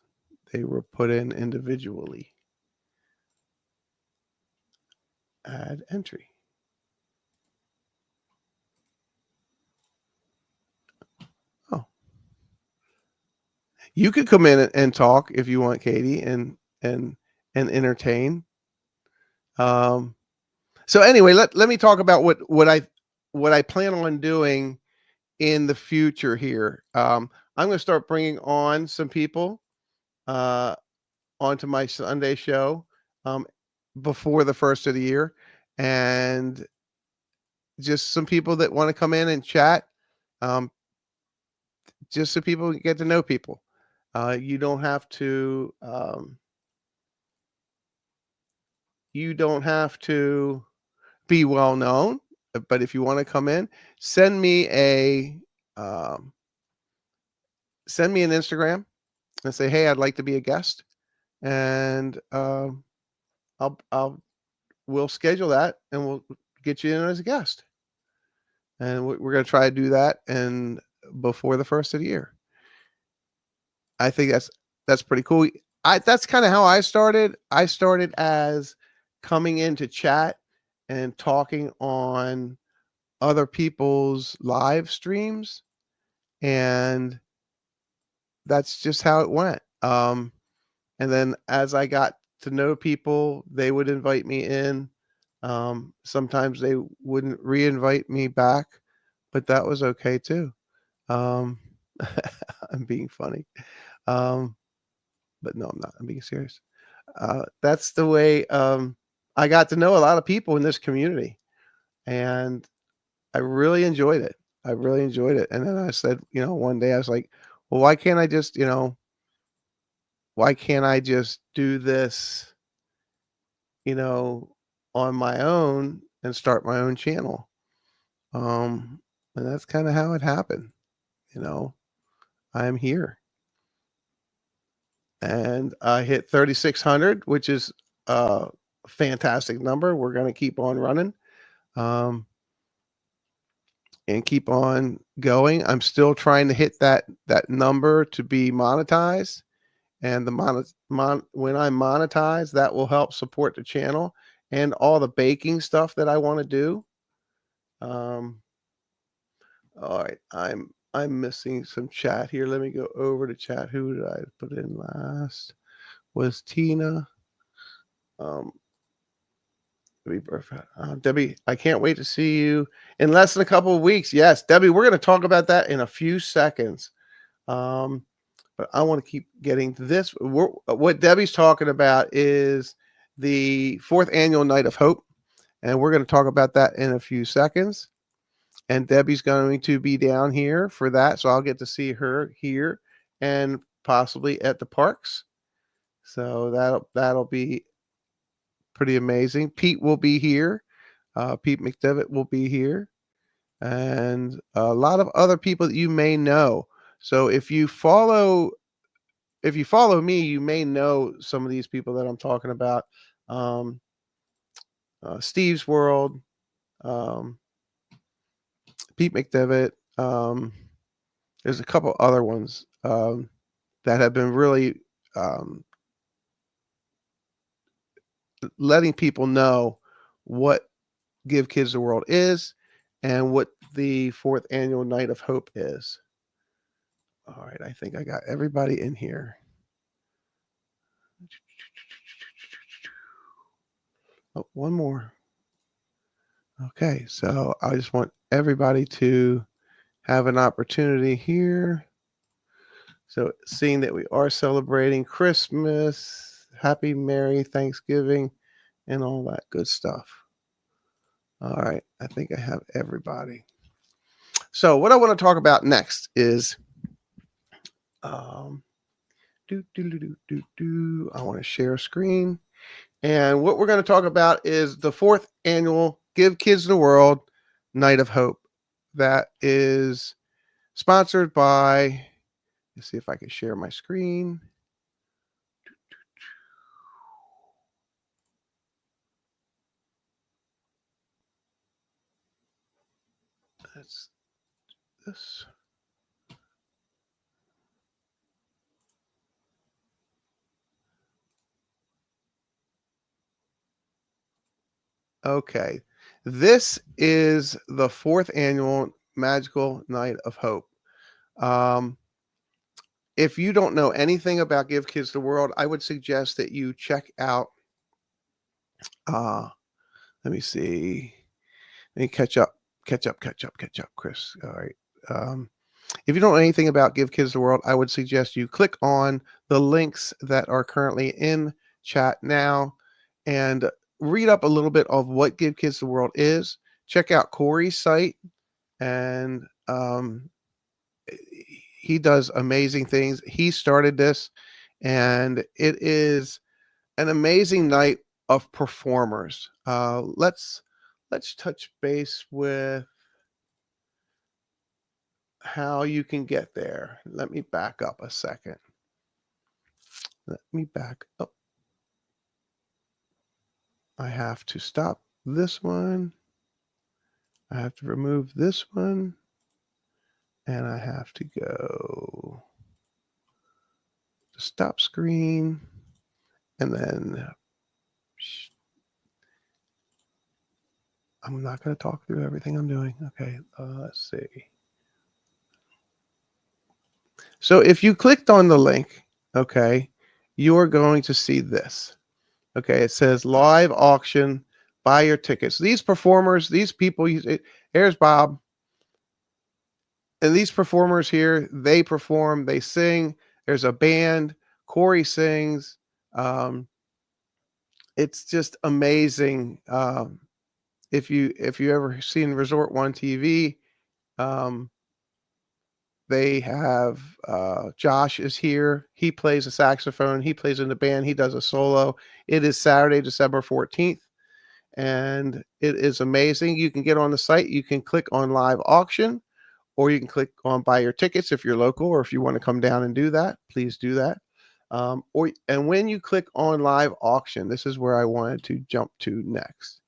Speaker 1: They were put in individually. Add entry. Oh, you could come in and talk if you want, Katie, and entertain. Um, so anyway, let me talk about what I plan on doing in the future here. I'm going to start bringing on some people uh, onto my Sunday show um, before the first of the year, and just some people that want to come in and chat, um, just so people get to know people. You don't have to. You don't have to be well known, but if you want to come in, send me a um, send me an Instagram and say, "Hey, I'd like to be a guest," and I'll we'll schedule that and we'll get you in as a guest. And we're going to try to do that and before the first of the year. I think that's pretty cool. That's kind of how I started. I started as coming in to chat and talking on other people's live streams, and that's just how it went. And then as I got to know people, they would invite me in. Sometimes they wouldn't re-invite me back, but that was okay too. Um, I'm being funny. Um, but no, I'm not. I'm being serious. That's the way I got to know a lot of people in this community, and I really enjoyed it. I really enjoyed it. And then I said, one day I was like, well, why can't I just do this, you know, on my own and start my own channel? Um, and that's kind of how it happened. You know, I'm here, and I hit 3,600, which is a fantastic number. We're going to keep on running. Um, and keep on going. I'm still trying to hit that number to be monetized, and when I monetize, that will help support the channel and all the baking stuff that I want to do. Um, all right, I'm missing some chat here. Let me go over to chat. Who did I put in last? Was Tina? Um, Debbie, I can't wait to see you in less than a couple of weeks. Yes, Debbie, we're going to talk about that in a few seconds. Um, but I want to keep getting to this. What Debbie's talking about is the fourth annual Night of Hope, and we're going to talk about that in a few seconds. And Debbie's going to be down here for that, so I'll get to see her here and possibly at the parks. So that'll be pretty amazing. Pete will be here. Pete McDevitt will be here, and a lot of other people that you may know. So if you follow me, you may know some of these people that I'm talking about. Um, Steve's World, um, Pete McDevitt. There's a couple other ones that have been really um, letting people know what Give Kids the World is and what the 4th annual Night of Hope is. All right, I think I got everybody in here. Oh, one more. Okay, so I just want everybody to have an opportunity here. So seeing that we are celebrating Christmas, Happy Merry Thanksgiving, and all that good stuff. All right, I think I have everybody. So what I want to talk about next is I want to share a screen. And what we're going to talk about is the 4th annual Give Kids the World Night of Hope. That is sponsored by, let's see if I can share my screen. That's this. Okay. This is the 4th annual Magical Night of Hope. If you don't know anything about Give Kids the World, I would suggest that you check out, let me see. Let me catch up, Chris. All right. If you don't know anything about Give Kids the World, I would suggest you click on the links that are currently in chat now and read up a little bit of what Give Kids the World is. Check out Corey's site, and he does amazing things. He started this, and it is an amazing night of performers. Let's touch base with how you can get there. Let me back up a second. Let me back up. I have to stop this one. I have to remove this one. And I have to go to stop screen. And then I'm not going to talk through everything I'm doing. Okay, let's see. So if you clicked on the link, okay, you're going to see this. Okay, it says live auction, buy your tickets. These performers, these people, here's Bob. And these performers here, they perform, they sing. There's a band. Corey sings. It's just amazing. If you ever seen Resort One TV, they have Josh is here. He plays a saxophone. He plays in the band. He does a solo. It is Saturday, December 14th, and it is amazing. You can get on the site. You can click on live auction, or you can click on buy your tickets if you're local, or if you want to come down and do that, please do that. And when you click on live auction, this is where I wanted to jump to next.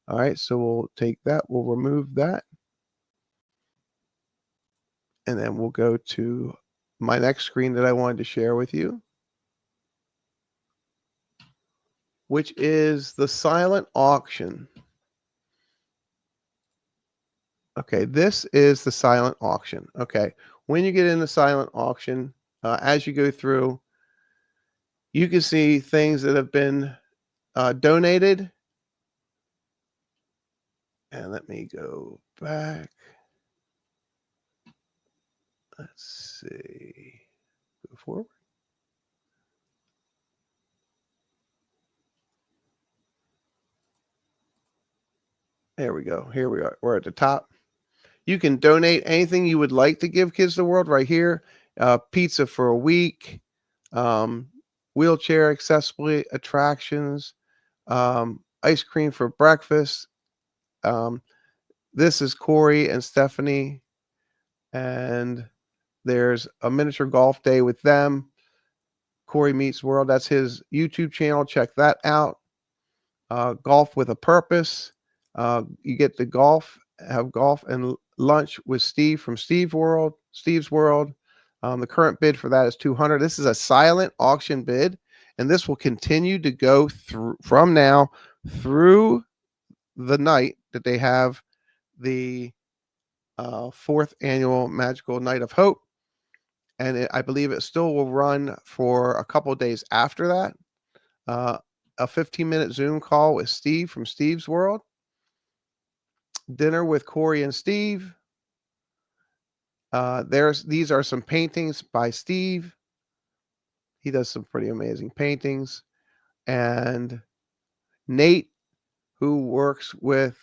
Speaker 1: All right, so we'll take that. We'll remove that. And then we'll go to my next screen that I wanted to share with you, which is the silent auction. Okay, this is the silent auction. Okay, when you get in the silent auction, as you go through, you can see things that have been donated. And let me go back. Let's see. Go forward. There we go. Here we are. We're at the top. You can donate anything you would like to give Kids the World right here. Pizza for a week, wheelchair accessibility attractions, ice cream for breakfast. This is Corey and Stephanie, and there's a miniature golf day with them. Corey Meets World, that's his YouTube channel. Check that out. Golf with a Purpose. You get to have golf and lunch with Steve from Steve's World. The current bid for that is $200. This is a silent auction bid, and this will continue to go through from now through the night that they have the fourth annual Magical Night of Hope, and I believe it still will run for a couple of days after that. A 15-minute Zoom call with Steve from Steve's World, dinner with Corey and Steve. These are some paintings by Steve. He does some pretty amazing paintings. And Nate, who works with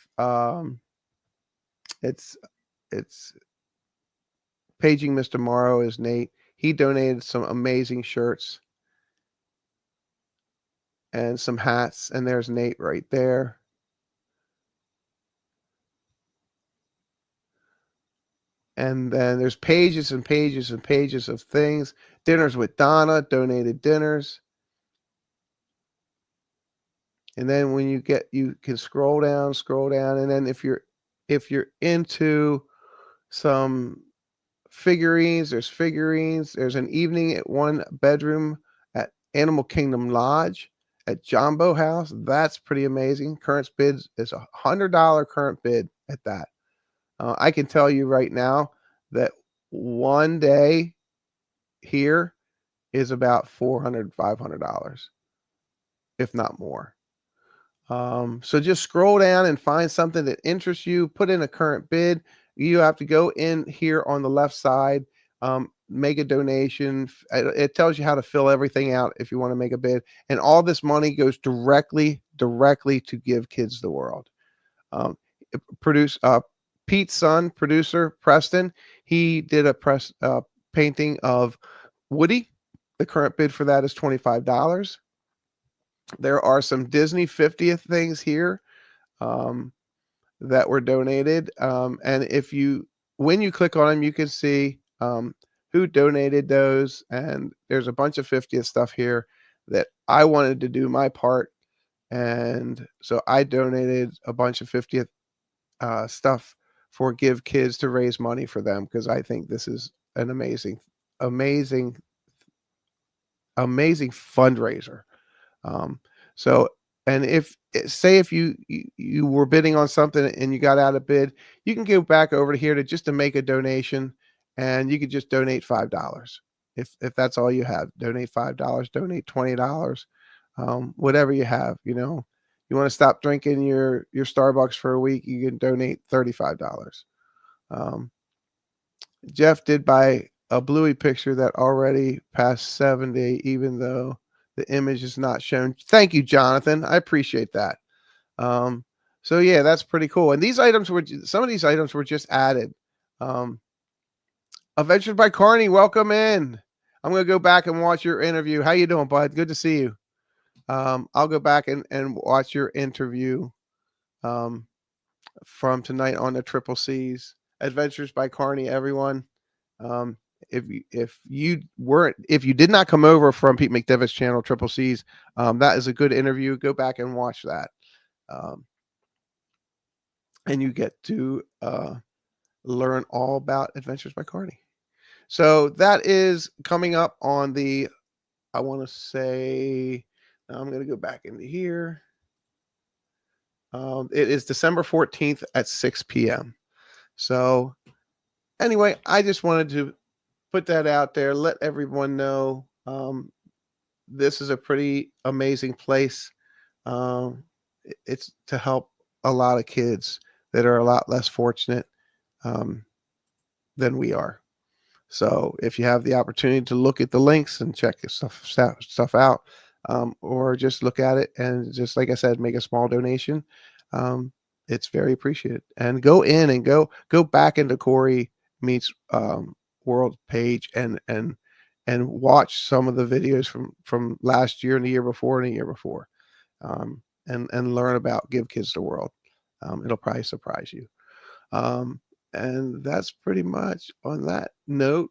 Speaker 1: it's Paging Mr. Morrow is Nate. He donated some amazing shirts and some hats, and there's Nate right there. And then there's pages and pages and pages of things. Dinners with Donna, donated dinners. And then when you can scroll down, and then if you're into some figurines, there's figurines. There's an evening at one bedroom at Animal Kingdom Lodge at Jumbo House. That's pretty amazing. Current bid is $100 current bid at that. I can tell you right now that one day here is about $400, $500, if not more. So just scroll down and find something that interests you, put in a current bid. You have to go in here on the left side, make a donation. It tells you how to fill everything out if you want to make a bid. And all this money goes directly to Give Kids the World. Pete's son, producer Preston, he did a painting of Woody. The current bid for that is $25. There are some Disney 50th things here that were donated. And when you click on them, you can see who donated those. And there's a bunch of 50th stuff here that I wanted to do my part. And so I donated a bunch of 50th stuff for Give Kids to raise money for them, because I think this is an amazing fundraiser. So, and if you were bidding on something and you got out of bid, you can go back over to here to make a donation, and you could just donate $5. If that's all you have, donate $5, donate $20, whatever you have. You want to stop drinking your Starbucks for a week, you can donate $35. Jeff did buy a Bluey picture that already passed 70, even though the image is not shown. Thank you, Jonathan. I appreciate that. So yeah, that's pretty cool. And some of these items were just added. Adventures by Carney, welcome in. I'm going to go back and watch your interview. How you doing, bud? Good to see you. I'll go back and watch your interview from tonight on the Triple C's. Adventures by Carney, everyone. If you did not come over from Pete McDevitt's channel, Triple C's, that is a good interview. Go back and watch that. And you get to learn all about Adventures by Carney. So that is coming up on I want to say, I'm going to go back into here. It is December 14th at 6 p.m. So anyway, I just wanted to put that out there, let everyone know this is a pretty amazing place. It's to help a lot of kids that are a lot less fortunate than we are. So if you have the opportunity to look at the links and check this stuff out, or just look at it and just, like I said, make a small donation, it's very appreciated. And go in and go back into Corey Meets World page and watch some of the videos from last year and the year before and the year before, and learn about Give Kids the World. It'll probably surprise you. And that's pretty much on that note.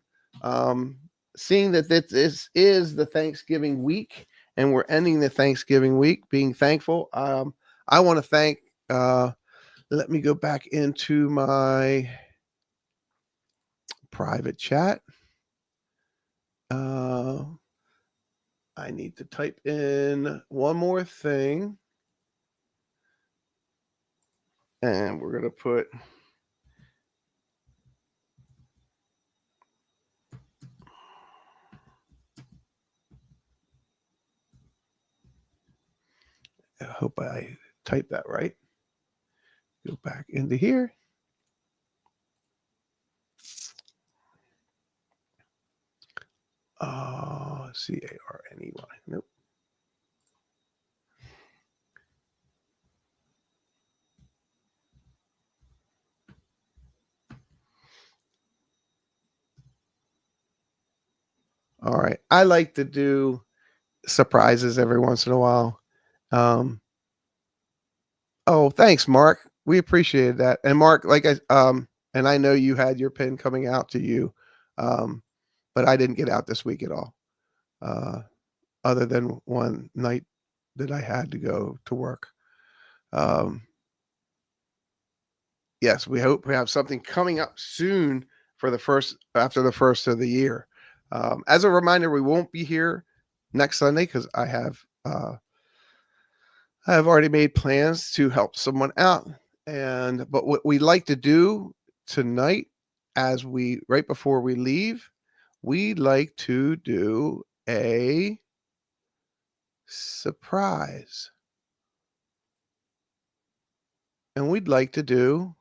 Speaker 1: Seeing that this is the Thanksgiving week and we're ending the Thanksgiving week being thankful, I want to thank, let me go back into my private chat. I need to type in one more thing. And we're going to put I hope I typed that right. Go back into here. C-A-R-N-E-Y. Nope. All right. I like to do surprises every once in a while. Oh, thanks, Mark. We appreciated that. And Mark, and I know you had your pin coming out to you, but I didn't get out this week at all. Other than one night that I had to go to work. Yes, we hope we have something coming up soon for after the first of the year. As a reminder, we won't be here next Sunday because I have already made plans to help someone out. But what we like to do tonight, right before we leave, we'd like to do a surprise. And we'd like to do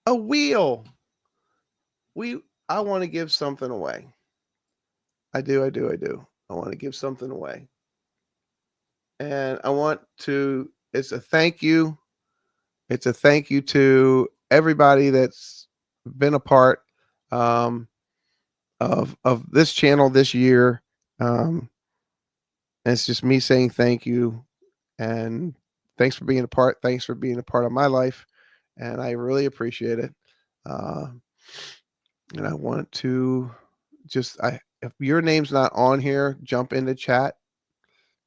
Speaker 1: a wheel. I want to give something away. I do. I want to give something away. And it's a thank you. It's a thank you to everybody that's been a part of this channel this year. And it's just me saying thank you. And thanks for being a part. Thanks for being a part of my life. And I really appreciate it. And I want to if your name's not on here, jump into chat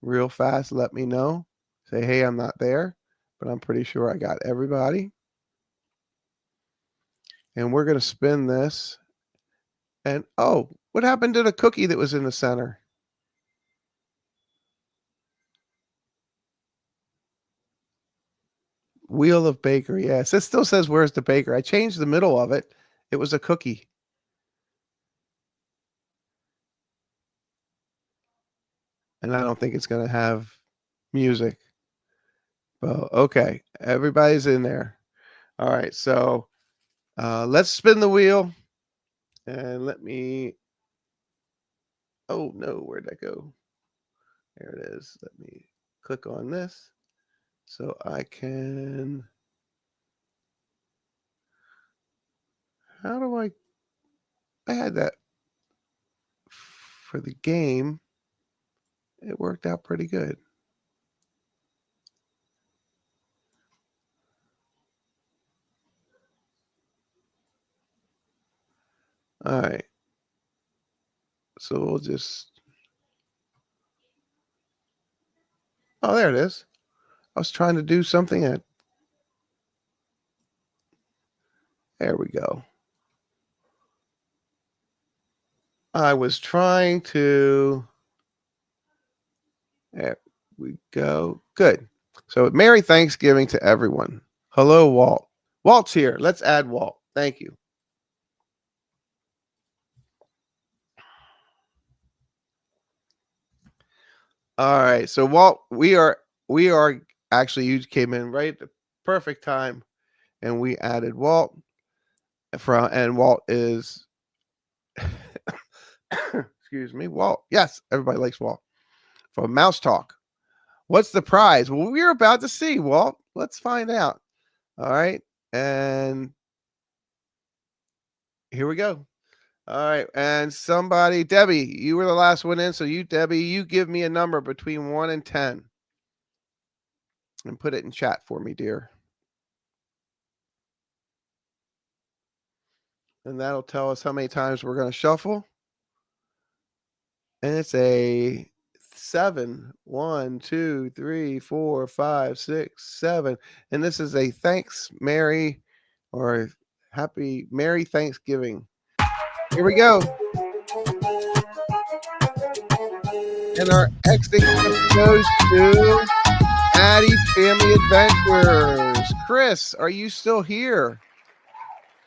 Speaker 1: real fast. Let me know. Say, hey, I'm not there, but I'm pretty sure I got everybody. And we're going to spin this. And oh, what happened to the cookie that was in the center? Wheel of Baker. Yes, it still says where's the baker. I changed the middle of it. It was a cookie. And I don't think it's going to have music. Well, okay. Everybody's in there. All right. So let's spin the wheel. And oh no, where'd that go? There it is. Let me click on this so I can. How do I had that for the game. It worked out pretty good. All right. So we'll just. Oh, there it is. I was trying to do something. There we go. I was trying to. There we go. Good. So Merry Thanksgiving to everyone. Hello, Walt. Walt's here. Let's add Walt. Thank you. All right. So Walt, we are actually, you came in right at the perfect time, and we added Walt and Walt is excuse me, Walt. Yes, everybody likes Walt. From Mouse Talk. What's the prize? Well, we're about to see, Walt. Let's find out. All right. And here we go. All right. And somebody, Debbie, you were the last one in. So Debbie, you give me a number between 1 and 10. And put it in chat for me, dear. And that'll tell us how many times we're going to shuffle. And it's a 7. 1, 2, 3, 4, 5, 6, 7. And this is a Merry Thanksgiving. Here we go. And our exit gift goes to Addie Family Adventures. Chris, are you still here?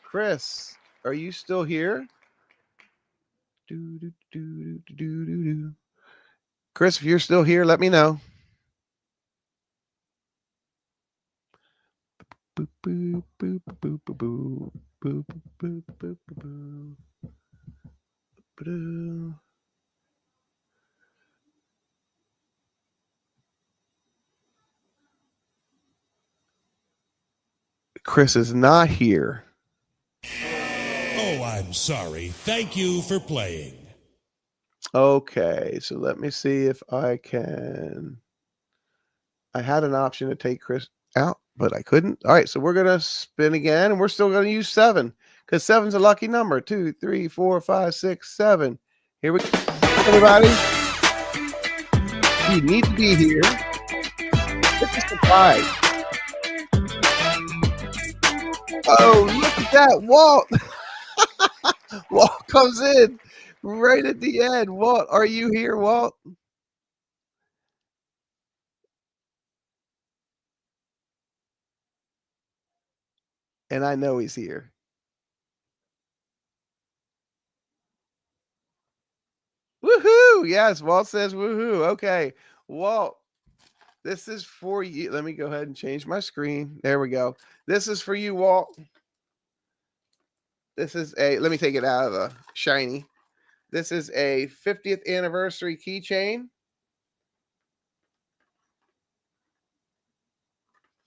Speaker 1: Chris, are you still here? Chris, if you're still here, let me know. Boop, boop, boop, boop, boop, boop, boop, boop, boop, boop. Chris is not here.
Speaker 2: Oh, I'm sorry. Thank you for playing.
Speaker 1: Okay, so let me see if I can. I had an option to take Chris out, but I couldn't. All right, so we're going to spin again, and we're still going to use 7 because 7's a lucky number. 2, 3, 4, 5, 6, 7. Here we go, everybody. You need to be here. It's a surprise. Oh, look at that. Walt. Walt comes in right at the end. Walt, are you here, Walt? And I know he's here. Woohoo! Yes, Walt says woohoo. Okay, Walt, this is for you. Let me go ahead and change my screen. There we go. This is for you, Walt. This is let me take it out of the shiny. This is a 50th anniversary keychain.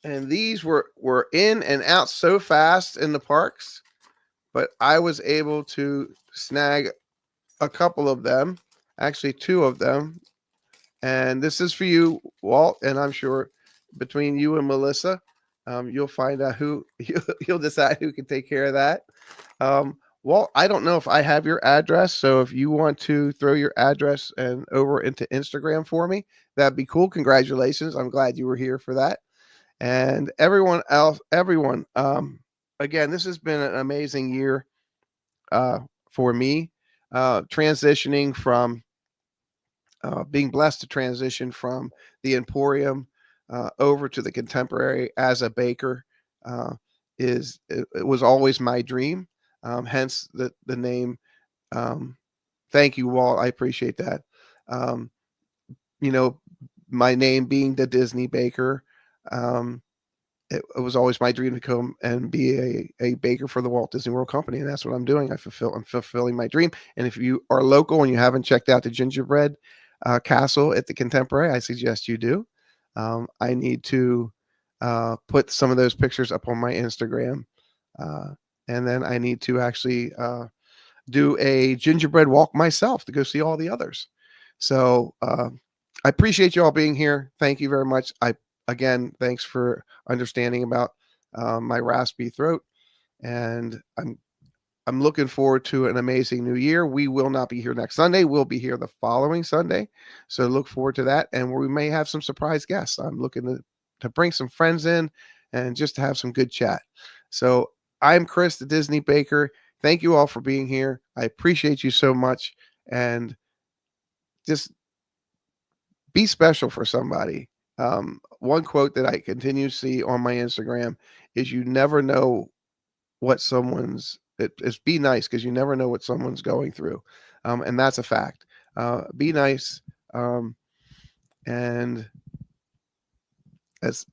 Speaker 1: And these were in and out so fast in the parks, but I was able to snag a couple of them, actually 2 of them. And this is for you, Walt, and I'm sure between you and Melissa, you'll find out who you'll decide who can take care of that. Walt, I don't know if I have your address, so if you want to throw your address and over into Instagram for me, that'd be cool. Congratulations. I'm glad you were here for that. And everyone else, again, this has been an amazing year for me, transitioning from being blessed to transition from the Emporium over to the Contemporary as a baker. It was always my dream, hence the name. Thank you, Walt. I appreciate that. My name being the Disney Baker. It was always my dream to come and be a baker for the Walt Disney World Company, and that's what I'm doing. I'm fulfilling my dream. And if you are local and you haven't checked out the gingerbread castle at the Contemporary, I suggest you do. I need to put some of those pictures up on my Instagram, and then I need to actually do a gingerbread walk myself to go see all the others. So I appreciate you all being here. Thank you very much. Again, thanks for understanding about my raspy throat, and I'm looking forward to an amazing new year. We will not be here next Sunday. We'll be here the following Sunday, so look forward to that, and we may have some surprise guests. I'm looking to bring some friends in and just to have some good chat. So I'm Chris, the Disney Baker. Thank you all for being here. I appreciate you so much, and just be special for somebody. One quote that I continue to see on my Instagram is you never know what it's be nice because you never know what someone's going through. And that's a fact. Be nice. And as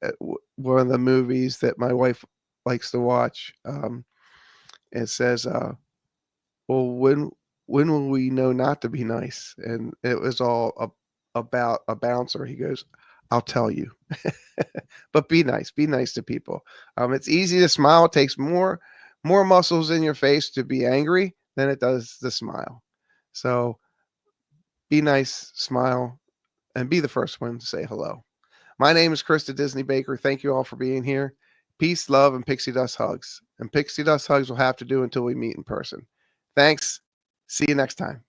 Speaker 1: one of the movies that my wife likes to watch, it says, well, when will we know not to be nice? And it was all about a bouncer. He goes, I'll tell you. But be nice to people. It's easy to smile. It takes more muscles in your face to be angry than it does to smile. So be nice, smile, and be the first one to say hello. My name is Chris, the Disney Baker. Thank you all for being here. Peace, love, and pixie dust hugs. And pixie dust hugs will have to do until we meet in person. Thanks. See you next time.